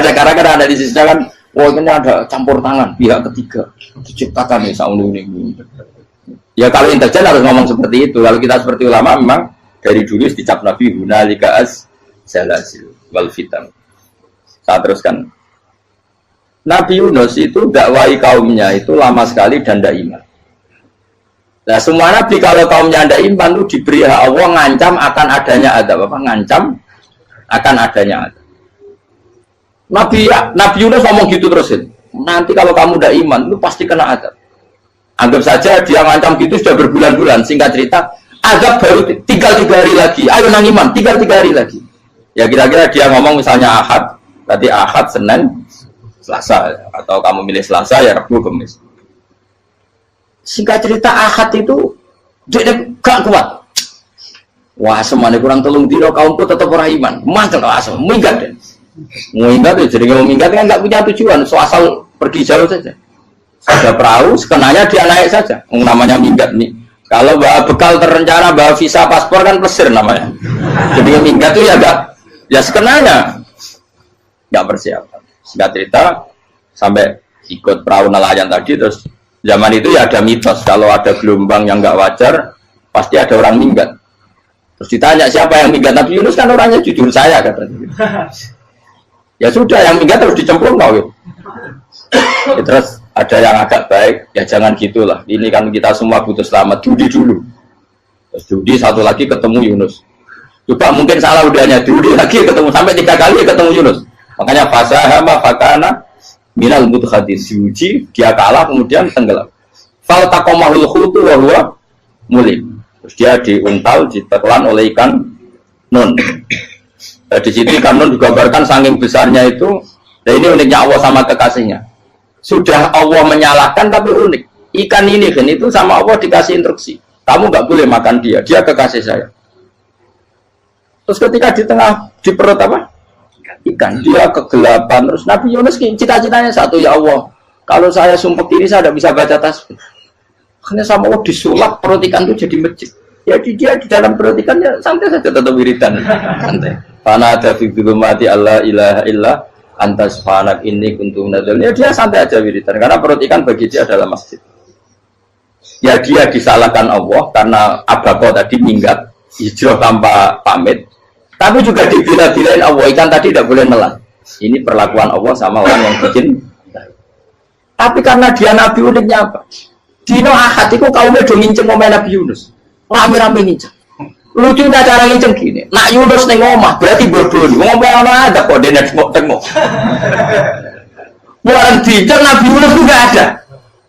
Sekarang kan analisisnya kan, wah ini ada campur tangan pihak ketiga diciptakan nih saunu ini. Ya kalau intelijen harus ngomong seperti itu. Kalau kita seperti ulama memang dari dulu dicap Nabi hunalika az-zalazil wal fitan. Saya teruskan. Nabi Yunus itu dakwai kaumnya itu lama sekali dan tidak iman. Nah semua nabi kalau kaumnya tidak iman itu diberi hak Allah ngancam akan adanya adab apa? Ngancam akan adanya adab. Nabi Yunus ngomong gitu terus. nanti kalau kamu udah iman, lu pasti kena azab. Anggap saja dia ngancam gitu sudah berbulan-bulan. Singkat cerita, azab baru tinggal 3 hari lagi. Ayo nang iman, tinggal 3 hari lagi. Ya kira-kira dia ngomong misalnya Ahad, berarti Ahad, Senin, Selasa. Atau kamu milih Selasa, ya Rabu, Kamis. Singkat cerita Ahad itu dia gak kuat. Wah, semuanya kurang tolong dino kaumku tetap orang iman. Mantel asal, minggat deh. Minggat ya, jadi mau minggat kan nggak punya tujuan, so asal pergi jauh saja. Ada perahu, sekenanya dia naik saja. Namanya minggat nih. Kalau bawa bekal terencana, bawa visa, paspor kan plesir namanya. Jadi minggat itu ya enggak, ya sekenanya nggak persiapan. Singkat cerita sampai ikut perahu nelayan tadi, terus zaman itu ya ada mitos kalau ada gelombang yang nggak wajar, pasti ada orang minggat. Terus ditanya siapa yang minggat, Nabi Yunus kan orangnya jujur saya katanya. Ya sudah, yang minggat harus dicemplung kau. Ya, terus ada yang agak baik, ya jangan gitulah. Ini kan kita semua butuh selamat, judi dulu. Terus judi satu lagi ketemu Yunus. Coba mungkin salah udahnya, judi lagi ketemu sampai 3 kali ketemu Yunus. Makanya fasahama fakana minal mudkhadin, diuji, dia kalah kemudian tenggelam. Fal taqamahul khutu wa huwa mulim. Terus dia diuntal, ditelan oleh ikan nun. Di situ ikan nun digambarkan saking besarnya itu. Dan ini uniknya Allah sama kekasihnya. Sudah Allah menyalahkan tapi unik. Ikan ini kan itu sama Allah dikasih instruksi. Kamu nggak boleh makan dia. Dia kekasih saya. Terus ketika di tengah di perut apa? Ikan. Dia kegelapan. Terus Nabi Yunus cita-citanya satu, ya Allah. Kalau saya sumpah diri saya tidak bisa baca tasbih. Hanya sama Allah disulap perut ikan itu jadi masjid. Jadi dia di dalam perut ikan ya santai saja tetap wiridan. Santai. Fana ada fi dzulumati alla ilaha illa anta subhanak inni kuntu minadz zalimin. Ya dia santai aja wiridan karena perut ikan bagi dia adalah masjid. Ya dia disalahkan Allah karena abako tadi minggat hijrah tanpa pamit. Tapi juga dibila-bilain Allah, ikan tadi tidak boleh nelan. Ini perlakuan Allah sama orang yang bikin. Tapi karena dia Nabi uniknya apa? Dino Ahad itu kaumnya udah nginceng ngomong Nabi Yunus. Rame-rame nginceng. Lucunya cara nginceng gini. Nak Yunus nih ngomah, berarti berdua. Ngomong orang ada kok, dia tengok-tengok. Bukan dinceng Nabi Yunus juga ada.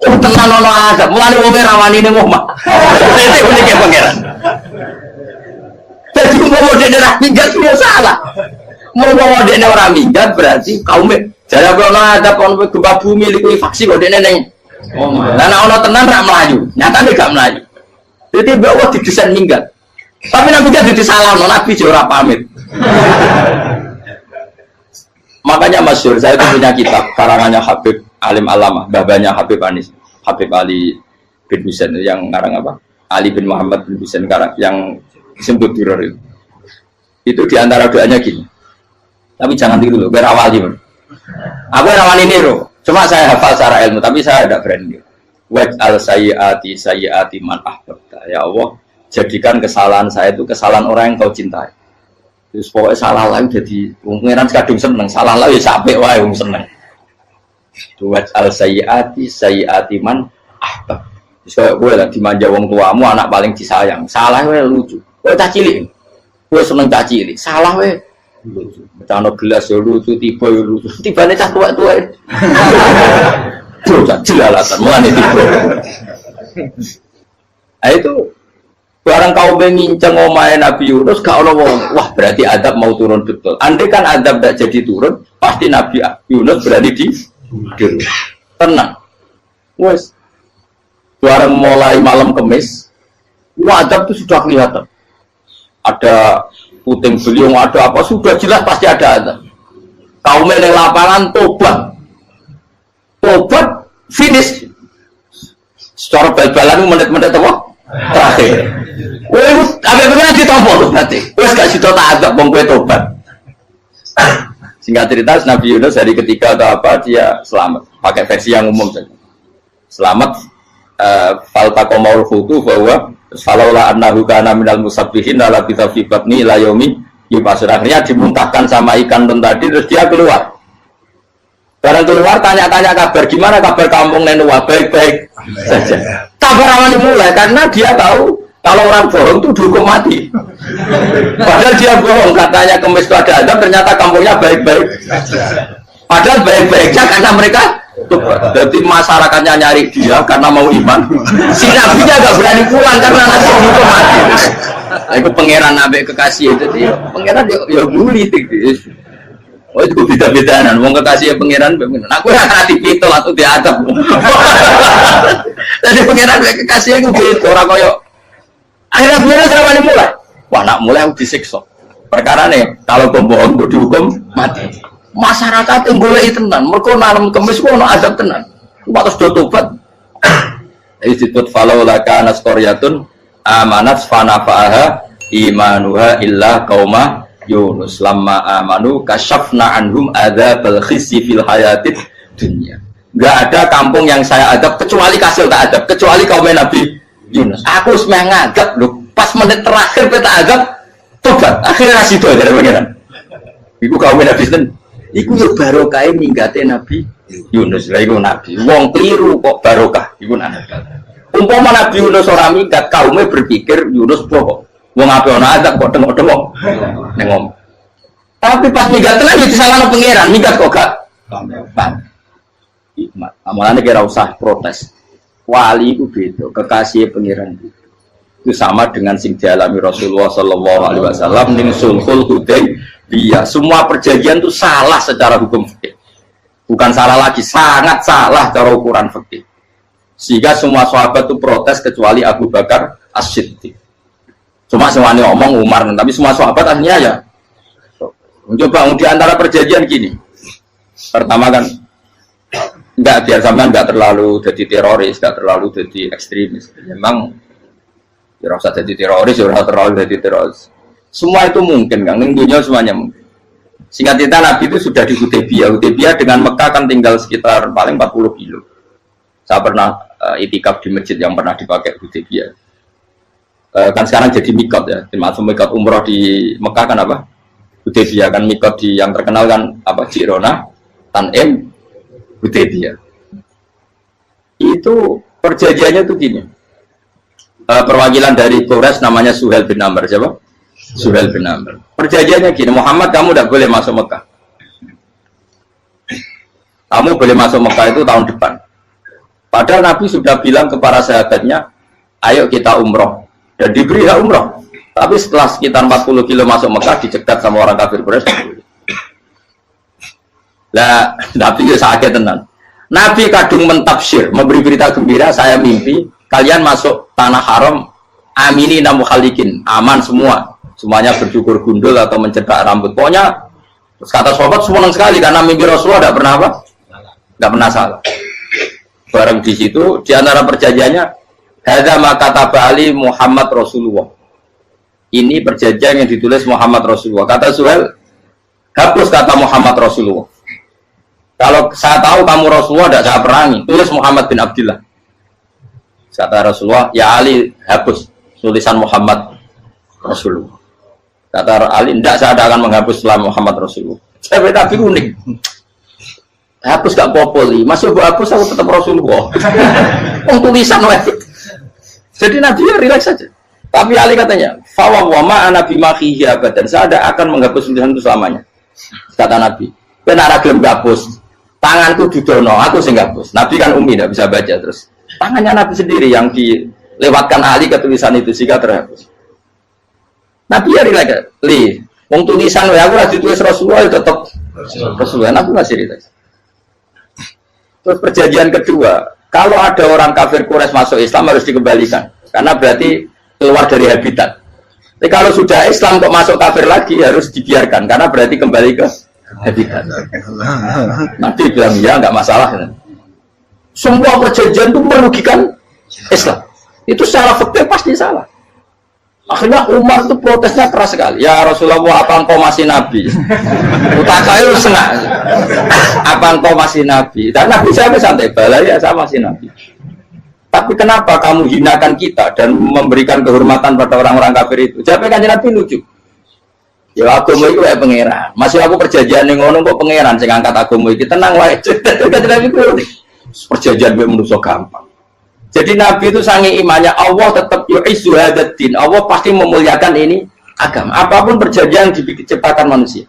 Oh tenang orang ada, mulai ngomong rawan ini ngomah. Itu uniknya pangeran. Jadi ngomong dia orang minggat dia salah. Ngomong dia orang minggat berarti kaumnya. Jadi kalau ada kon gempa bumi likuifaksi kok dia neng. Oh, nah ono tenan rak melayu, nyatane gak melayu. Jadi bahwa didesain minggat. Tapi Nabi kan disalahno, Nabi ora pamit. Makanya masyhur, saya itu punya kitab karangannya Habib Alim Alamah, babanya Habib Anis, Habib Ali bin Husain yang ngarang apa? Ali bin Muhammad bin Husain karang yang disebut duror itu. Itu diantara doanya gini. Tapi jangan tiru loh, berawali. Aku rawani niru. Cuma saya hafal secara ilmu, tapi saya tidak berani. Waj'al sayyiati man ahbabta. Ya Allah, jadikan kesalahan saya itu kesalahan orang yang kau cintai. Terus pokoknya salah lain jadi pengiran kadung seneng, salah lain ya sampai wae wong seneng. Waj'al sayyiati man ahbab. Terus kayak gue lah dimanja wong tuamu, anak paling disayang. Salah wae lucu. Kowe cah cilik. Kowe seneng cah cilik. Salah wae lucu. Becano gelas ya lucu, tiba ya lucu. Tibane cah tua-tua. Terus jelalatan mulane tiba. Nah itu barang kau menginceng omahe Nabi Yunus gak ono wong. Wah, berarti adab mau turun betul. Andai kan adab tidak jadi turun, pasti Nabi Yunus berarti di tenang. Wes. Barang mulai malam Kamis, adab itu sudah kelihatan. Ada puting beliung, ada apa sudah jelas pasti ada. Kaum yang lapangan tobat finish secara bal-balan menit-menit apa terakhir. Wes apa benar ditompo tuh berarti. Wes gak sido tak ada wong kowe tobat. Singkat cerita Nabi Yunus hari ketiga atau apa dia selamat. Pakai versi yang umum saja. Selamat fal taqamaul khutu bahwa falaula annahu kana minal musabbihin la bi batni ila yaumi yub'atsun. Akhirnya dimuntahkan sama ikan tadi terus dia keluar. Barang keluar tanya-tanya kabar gimana kabar kampung Nenua, baik-baik saja. Kabar awal dimulai karena dia tahu kalau orang bohong itu dihukum mati. Padahal dia bohong katanya Kemis itu ada azab, ternyata kampungnya baik-baik. Padahal baik-baiknya karena mereka tobat. Jadi masyarakatnya nyari dia karena mau iman. Si nabinya gak berani pulang karena nanti itu mati. Aku pangeran nabi kekasih itu dia. Pangeran ya bully gitu. Oh itu beda-bedaan. Wong kekasih pangeran. Aku yang hati pitol atau diadab. Jadi pangeran kekasih aku gitu. Orang koyo. Akhirnya pangeran sama mulai. Wah nak mulai aku disiksa. Perkara nih kalau pembohong itu dihukum mati. Masyarakat yang boleh tenan. Mereka nalam kemis kok azab tenan. Batas do tobat. Institut falau laka naskoryatun amanat fanafa'aha imanuha illa qauma Yunus lamma amanu kasyafna anhum adzabal khizyi fil hayatid dunya. Enggak ada kampung yang saya adab kecuali kasil tak adab, kecuali kaum Nabi Yunus. Aku semeh ngadab lho, pas menit terakhir peta adab tobat. Akhirnya sido dari pangeran. Iku kaum Nabi sinten? Iku yo barokah minggate Nabi Yunus. Lah iku nabi. Wong kliru kok barokah iku nabi. Umpama Nabi Yunus ora minggat, kaumnya berpikir Yunus bohong. Wong ape ana azab kok tengok-tengok ning ngomong. Tapi pas minggat tenan iki salahno pangeran, minggat kok gak paham. Hikmat. Amalane kira usah protes. Wali itu beda, kekasih pangeran itu sama dengan sing dialami Rasulullah sallallahu alaihi wasallam ning sulhul Hudaybiyah. Semua perjanjian itu salah secara hukum fikih. Bukan salah lagi, sangat salah cara ukuran fikih. Sehingga semua sahabat itu protes kecuali Abu Bakar As-Siddiq. Cuma semuanya ngomong Umar, tapi semua sahabat akhirnya ya mencoba di antara perjanjian gini. Pertama kan enggak biar sampean enggak terlalu jadi teroris, enggak terlalu jadi ekstremis. Memang ya usah jadi teroris, ya terlalu jadi teroris. Semua itu mungkin kan, dunia semuanya mungkin. Singkat cerita Nabi itu sudah di Hudaybiyah. Hudaybiyah dengan Mekah kan tinggal sekitar paling 40 kilo. Saya pernah itikaf di masjid yang pernah dipakai Hudaybiyah. Kan sekarang jadi mikot ya, termasuk mikot umroh di Mekah kan apa? Hudaybiyah kan mikot di yang terkenal kan apa? Jirona, Tanim, Hudaybiyah. Itu perjanjiannya tuh gini. Perwakilan dari Quraisy namanya Suhail bin Amr, siapa? Suhail bin Amr. Perjanjiannya gini, Muhammad kamu tidak boleh masuk Mekah. Kamu boleh masuk Mekah itu tahun depan. Padahal Nabi sudah bilang kepada sahabatnya, ayo kita umroh. Dan diberi hak umroh. Tapi setelah sekitar 40 kilo masuk Mekah, dicegat sama orang kafir Quraisy. Lah, Nabi itu sakit tenan. Nabi kadung mentafsir, memberi berita gembira, saya mimpi kalian masuk tanah haram, aminina mukhalikin, aman semua. Semuanya bercukur gundul atau mencetak rambut. Pokoknya, terus kata sahabat senang sekali karena mimpi Rasulullah tidak pernah apa? Tidak pernah salah. Bareng di situ, di antara perjanjiannya, hadza ma kataba ali Muhammad Rasulullah. Ini perjanjian yang ditulis Muhammad Rasulullah. Kata Suhail, hapus kata Muhammad Rasulullah. Kalau saya tahu kamu Rasulullah tidak saya perangi, tulis Muhammad bin Abdullah. Kata Rasulullah, ya Ali hapus tulisan Muhammad Rasulullah. Kata Ali, tidak saya akan menghapus setelah Muhammad Rasulullah. Saya tapi unik. Hapus gak popoli, masih hapus aku tetap Rasulullah. Tulisan wajib. Jadi Nabi ya relax saja. Tapi Ali katanya, fawwama ana bimakhihi abadan. Saya tidak akan menghapus tulisan itu selamanya. Kata Nabi, benar gelem hapus. Tanganku didono, aku sing hapus. Nabi kan umi tidak bisa baca terus. Tangannya Nabi sendiri yang dilewatkan Ali ke tulisan itu sehingga terhapus. Nabi ya relax. Li, wong tulisan wae aku ora ditulis Rasulullah ya tetap Rasulullah. Nabi masih relax. Terus perjanjian kedua, kalau ada orang kafir Quraisy masuk Islam harus dikembalikan, karena berarti keluar dari habitat. Tapi kalau sudah Islam kok masuk kafir lagi harus dibiarkan, karena berarti kembali ke habitat. Nanti bilang ya nggak masalah. Semua perjanjian itu merugikan Islam. Itu secara fikih pasti salah. Akhirnya Umar itu protesnya keras sekali. Ya Rasulullah, apa engkau masih nabi? Utakail senang. Apa engkau masih nabi? Dan Nabi saya santai balai ya saya masih nabi. Tapi kenapa kamu hinakan kita dan memberikan kehormatan pada orang-orang kafir itu? Jawabnya kan Nabi lucu. Ya agama itu kayak pangeran. Masih aku perjanjian yang ngono kok pangeran sing angkat agama iki tenang wae. Kan Nabi ku perjanjian gue manusia gampang. Jadi Nabi itu sangi imannya Allah tetap yu'izzu hadzal-din. Allah pasti memuliakan ini agama. Apapun perjanjian diciptakan manusia.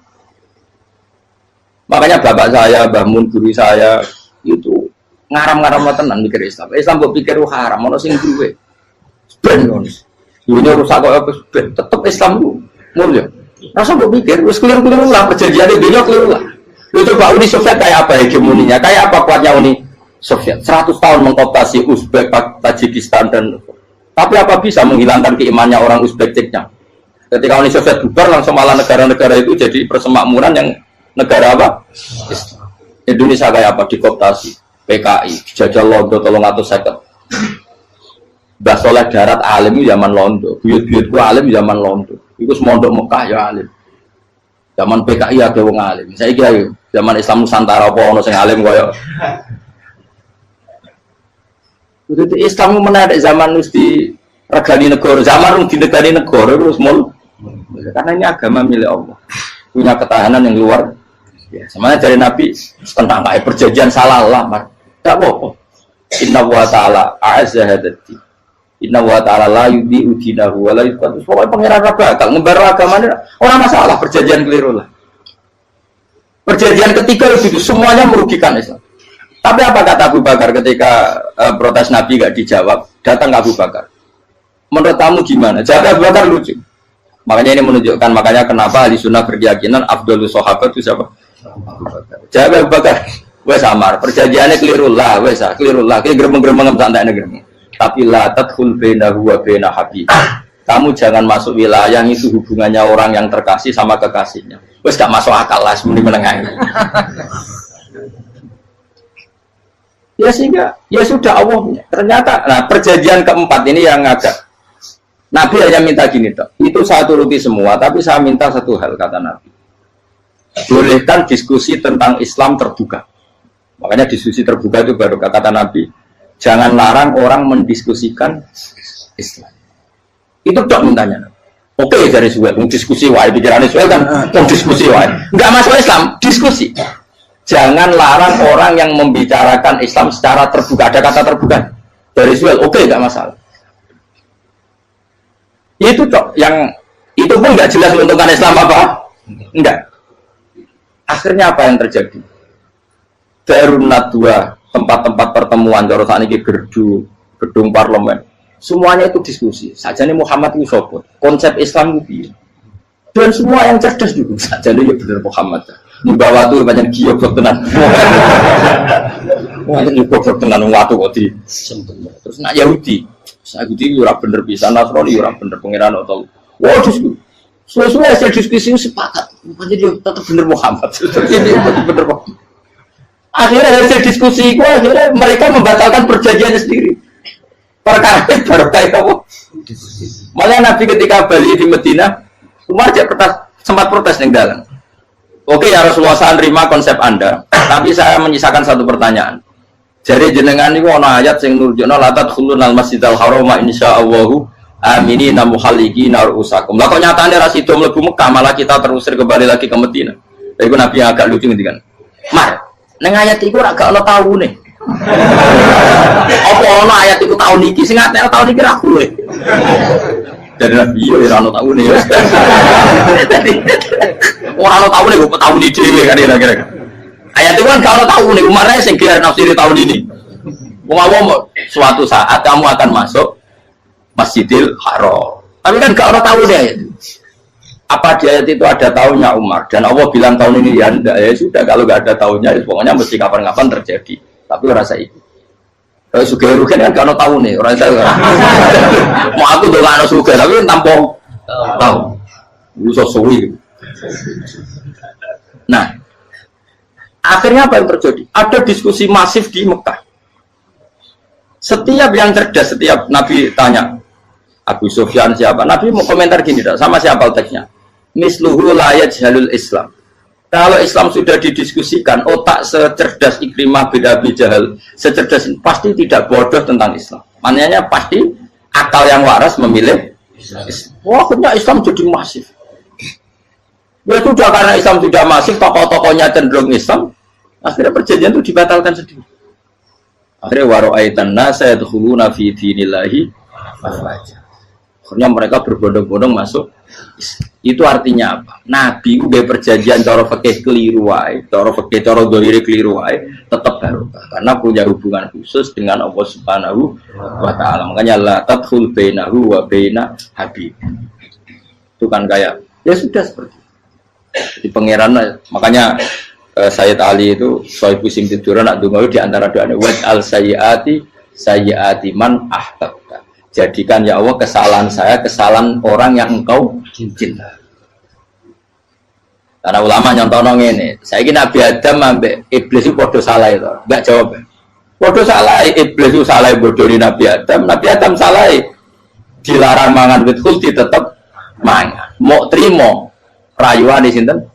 Makanya bapak saya, Mbah Mun, guru saya itu ngaram-ngaram tenan mikir Islam. Islam mbok pikir haram, ono sing duwe. Ben ngono. Dunya rusak kok apa ben tetep Islam ku mulya. Rasa mbok pikir wis keliru-keliru lah perjanjian dunya keliru lah. Lu coba Uni Soviet kayak apa hegemoninya? Kayak apa kuatnya Uni Soviet? 100 tahun mengkooptasi Uzbek, Tajikistan dan tapi apa bisa menghilangkan keimannya orang Uzbek Ceknya? Ketika Uni Soviet bubar langsung malah negara-negara itu jadi persemakmuran yang negara apa? Indonesia kayak apa? Dikooptasi PKI, dijajah Londo 350. Mbah Soleh Darat alim itu zaman Londo, buyut-buyutku alim zaman Londo. Iku semondok Mekah ya alim. Zaman PKI ada wong alim. Saya kira zaman Islam Nusantara apa ono sing alim koyo. Itu Islam menarik zaman wis di regani negara, zaman di negani negara terus mul. Karena ini agama milik Allah. Punya ketahanan yang luar biasa. Semuanya dari Nabi tentang kayak perjanjian salah lamar. Enggak apa-apa. Inna wa ta'ala a'azza hadati. Inna wa ta'ala la yudhi'u dinahu wa la yudhi'u. Pokoknya pangeran bakal ngebaru agamanya orang masalah perjanjian keliru lah. Perjanjian ketiga itu semuanya merugikan Islam. Tapi apa kata Abu Bakar ketika protes Nabi gak dijawab? Datang Abu Bakar. Menurut kamu gimana? Jawab Abu Bakar lucu. Makanya ini menunjukkan makanya kenapa ahli sunnah berkeyakinan Abdullah sahabat itu siapa? Abu Bakar. Jawab Abu Bakar. Wes samar, perjanjiannya keliru lah, wes keliru lah. Kayak geremeng-geremeng santai negeri. Tapi la tadkhul bainahu wa baina habib. Kamu jangan masuk wilayah itu hubungannya orang yang terkasih sama kekasihnya. Wes gak masuk akal lah semuanya menengah. Ya sehingga ya sudah Allah punya. Ternyata nah perjanjian keempat ini yang agak Nabi hanya minta gini toh. Itu saya turuti semua, tapi saya minta satu hal kata Nabi. Bolehkan diskusi tentang Islam terbuka. Makanya diskusi terbuka itu baru kata Nabi. Jangan larang orang mendiskusikan Islam. Itu dok mintanya. Oke dari Suel, diskusi wae pikirannya Suel kan, diskusi wae. Enggak masuk Islam, diskusi. Jangan larang orang yang membicarakan Islam secara terbuka. Ada kata terbuka dari Suel, oke enggak masalah. Itu dok, yang itu pun enggak jelas menentukan Islam apa? Enggak. Akhirnya apa yang terjadi? Darun Nadwa, tempat-tempat pertemuan cara sakniki gedung parlemen. Semuanya itu diskusi. Sajane Muhammad itu sapa? Konsep Islam itu. Dan semua yang cerdas juga sajane ya bener Muhammad. Membawa tuh banyak giok tenan. Wah, itu giok tenan watu kok di. Terus nak Yahudi. Yahudi ora bener bisa, Nasrani ora bener pangeran atau. Wah, diskusi. Sesuai hasil diskusi sepakat. Jadi tetap bener Muhammad. Jadi tetap bener Muhammad. Akhirnya hasil diskusi itu akhirnya mereka membatalkan perjanjiannya sendiri. Perkara baru kayak apa? Malah Nabi ketika balik di Medina, Umar sempat protes yang dalam. Oke ya Rasulullah, saya terima konsep Anda, tapi saya menyisakan satu pertanyaan. Jadi jenengan itu ada ayat yang nurjuna la tadkhulun al masjidal harama insyaallahu aminina muhalliqina ru'usakum. Lah kok nyatane ra sida mlebu Mekah malah kita terusir kembali lagi ke Medina. Iku Nabi yang agak lucu ngendikan. Mar, ning ayat iku ora gak ono taune. Apa ono ayat iku tahun iki sing ngatene tahun iki ra kuwe. Dari Nabi yo ora ono taune ya. Ora ono taune kok tahun iki dhewe kan kira-kira. Ayat itu kan kalau tahu nih kemarin saya kira nafsiri tahun ini. Mau suatu saat kamu akan masuk Masjidil Haram. Tapi kan kalau tahu deh ayat. Apa di ayat itu ada tahunnya Umar dan Allah bilang tahun ini ya enggak ya sudah kalau nggak ada tahunnya ya, pokoknya mesti kapan-kapan terjadi. Tapi rasa itu. Kalau suka rugen kan kalau tahu nih orang saya. Mau aku tuh nggak suka tapi tampung tahu. Lu sesuai. Nah. Akhirnya apa yang terjadi? Ada diskusi masif di Mekah. Setiap yang cerdas, setiap Nabi tanya, Abu Sufyan siapa? Nabi mau komentar gini, sama siapa teksnya? Misluhu layat jalul Islam. Kalau Islam sudah didiskusikan, otak secerdas Ikrimah bin Abi Jahal, secerdas pasti tidak bodoh tentang Islam. Maknanya pasti akal yang waras memilih Islam. Wah, akhirnya Islam jadi masif. Ya sudah karena Islam sudah masif, tokoh-tokohnya cenderung Islam, akhirnya perjanjian itu dibatalkan sendiri. Akhirnya waro'aitan nasa yadkhuluna fi dinillahi afwaja. Akhirnya mereka berbondong-bondong masuk. Itu artinya apa? Nabi udah perjanjian cara fikih keliru wae, cara fikih cara dzahir keliru wae, tetap barokah karena punya hubungan khusus dengan Allah Subhanahu wa taala. Makanya la tadkhul bainahu wa baina habib. Itu kan kayak ya sudah seperti itu. Di pangeran makanya Sayyid Ali itu Sohibu Simtiduran nak dungo di antara doanya waj al sayyiati man ahbabta. Jadikan ya Allah kesalahan saya kesalahan orang yang engkau cinta. Karena ulama nyontono ngene, saiki Nabi Adam ambek iblis itu padha salah itu. Enggak jawab. Padha salah iblis itu salah bodoni Nabi Adam salah dilarang mangan wit khuldi tetep mangan. Mau trimo rayuane sinten?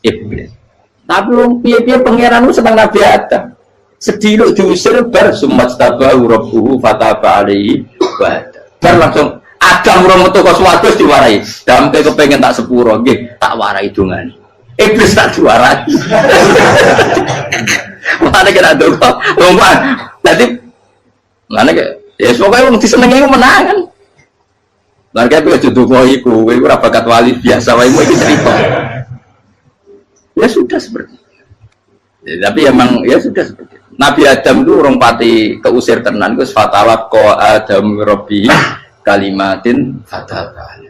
Iblis. Tapi wong piye-piye pangeran ku seneng Nabi Adam. Sediluk diusir bar sumat tabahu rabbuhu fataba alaihi wa bar langsung Adam ora metu kok swarga diwarai. Dampe kepengin tak sepuro nggih, tak warai dongane. Iblis tak diwarai. Mane kena ndonga, lompat. Dadi mane ya pokoke wong disenengi menangan. Lan kaya kudu ndonga iku, kowe ora bakat wali biasa wae iki cerita. Ya sudah seperti itu. Ya, tapi emang ya sudah seperti itu. Nabi Adam itu orang pati keusir tenan itu fatawat ko Adam Robbi kalimatin fatawat.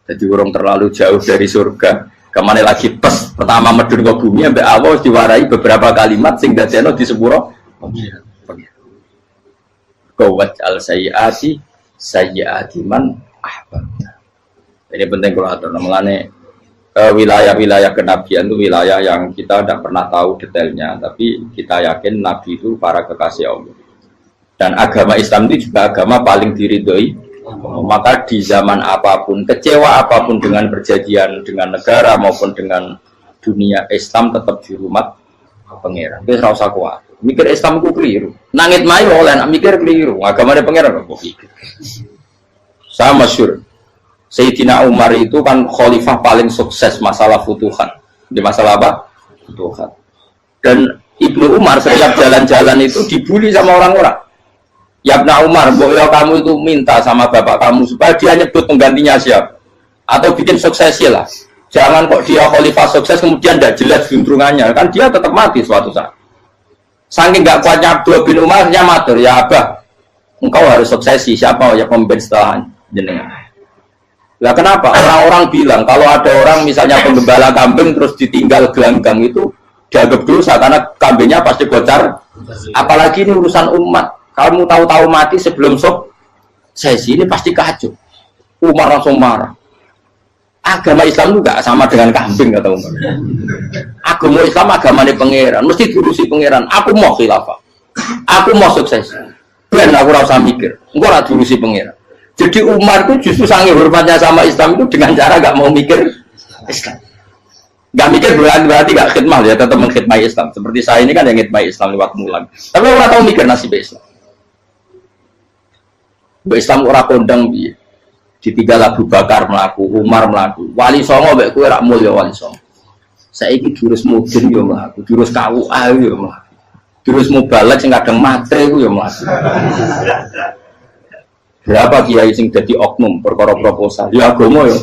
Jadi orang terlalu jauh dari surga. Kemana lagi pas pertama medun ke bumi sampai awal diwarai beberapa kalimat sing dadekno di sepuro pengiran. Kawat al sayyiati man ahbabta. Ini penting kalau atur namanya. Wilayah-wilayah kenabian itu wilayah yang kita tidak pernah tahu detailnya, tapi kita yakin Nabi itu para kekasih Allah. Dan agama Islam itu juga agama paling diridhoi. Maka di zaman apapun, kecewa apapun dengan perjanjian dengan negara maupun dengan dunia, Islam tetap di rumah pangeran. Itu ora usah kuat. Mikir Islam itu keliru. Nangit mayu oleh mikir keliru. Agama pangeran kok pikir. Sama masyhur. Sayyidina Umar itu kan khalifah paling sukses masalah futuhan. Di masalah apa? Futuhan. Dan Ibnu Umar setiap jalan-jalan itu dibully sama orang-orang. Ya Ibnu Umar, boleh kamu itu minta sama bapak kamu supaya dia nyebut penggantinya siapa? Atau bikin suksesi lah. Jangan kok dia khalifah sukses kemudian tidak jelas juntrungannya. Kan dia tetap mati suatu saat. Saking nggak kuatnya Abdullah bin Umar, dia matur, ya Abah, engkau harus suksesi. Siapa yang pemimpin setelah jenengan? Nah kenapa? Orang-orang bilang kalau ada orang misalnya penggembala kambing terus ditinggal gelanggang itu dianggap dosa karena kambingnya pasti bocor. Apalagi ini urusan umat. Kamu tahu-tahu mati sebelum sesi ini pasti kacau. Umar langsung marah. Agama Islam juga sama dengan kambing kata Umar. Agama Islam agamanya pangeran, mesti diurusi pangeran. Aku mau khilafah. Aku mau sukses. Ben aku rasa mikir. Engko ora diurusi pangeran. Jadi Umar itu justru sangat hormatnya sama Islam itu dengan cara gak mau mikir Islam. Gak mikir berarti gak khidmah ya, tetap mengkhidmah Islam. Seperti saya ini kan yang khidmah Islam lewat mulan. Tapi orang tahu mikir nasib Islam. Islam orang kondang biye. Ditinggal Abu Bakar melaku, Umar melaku. Wali Songo mbek kowe rak mulya Wali Songo. Saiki jurus mudin yo mlaku, jurus KUA yo mlaku. Jurus mubalek sing kadang matre ku yo mlaku. Berapa kiai sing dadi oknum perkara proposal? Ya agama ya.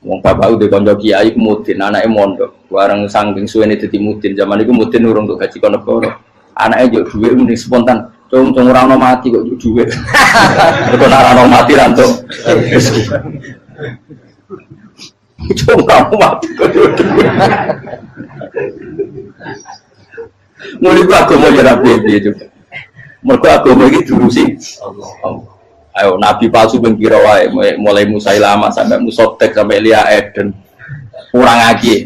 Wong bapak udah kanca kiai mudin, anake mondok. Bareng saking suwene dadi mudin, zaman iku mudin urung untuk gaji kono negara. Anake njuk dhuwit mending spontan. Cung ora ono mati kok njuk dhuwit. Kok ora ono mati ra entuk. Cung kamu mati kok njuk dhuwit. Mulai agama ya ra piye juga. Mereka agama ini diurusi Allah. Ayo Nabi palsu pengkira wae mulai Musailama sampai Musotek sampai Elia Eden kurang lagi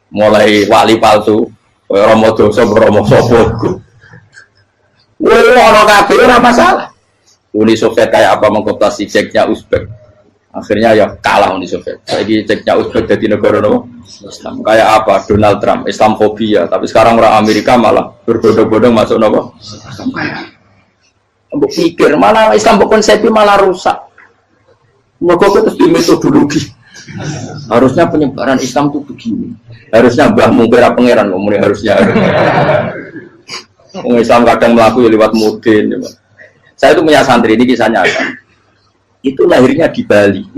mulai wali palsu Romo dosa Romo sopo orang kabeh ora masalah. Uni Soviet kayak apa mengkooptasi Ceknya Uzbek akhirnya ya kalah Uni Soviet. Lagi Ceknya Uzbek jadi negara Islam kayak apa Donald Trump Islamfobia tapi sekarang orang Amerika malah berbondong-bondong masuk nopo Islam kayak mbok pikir malah Islam konsepnya malah rusak. Mereka terus di metodologi harusnya penyebaran Islam itu begini harusnya Mbah Mungkira pangeran ngomongnya harusnya Islam kadang melaku ya lewat mudin ya. Saya itu punya santri, ini kisahnya ada. Itu lahirnya di Bali.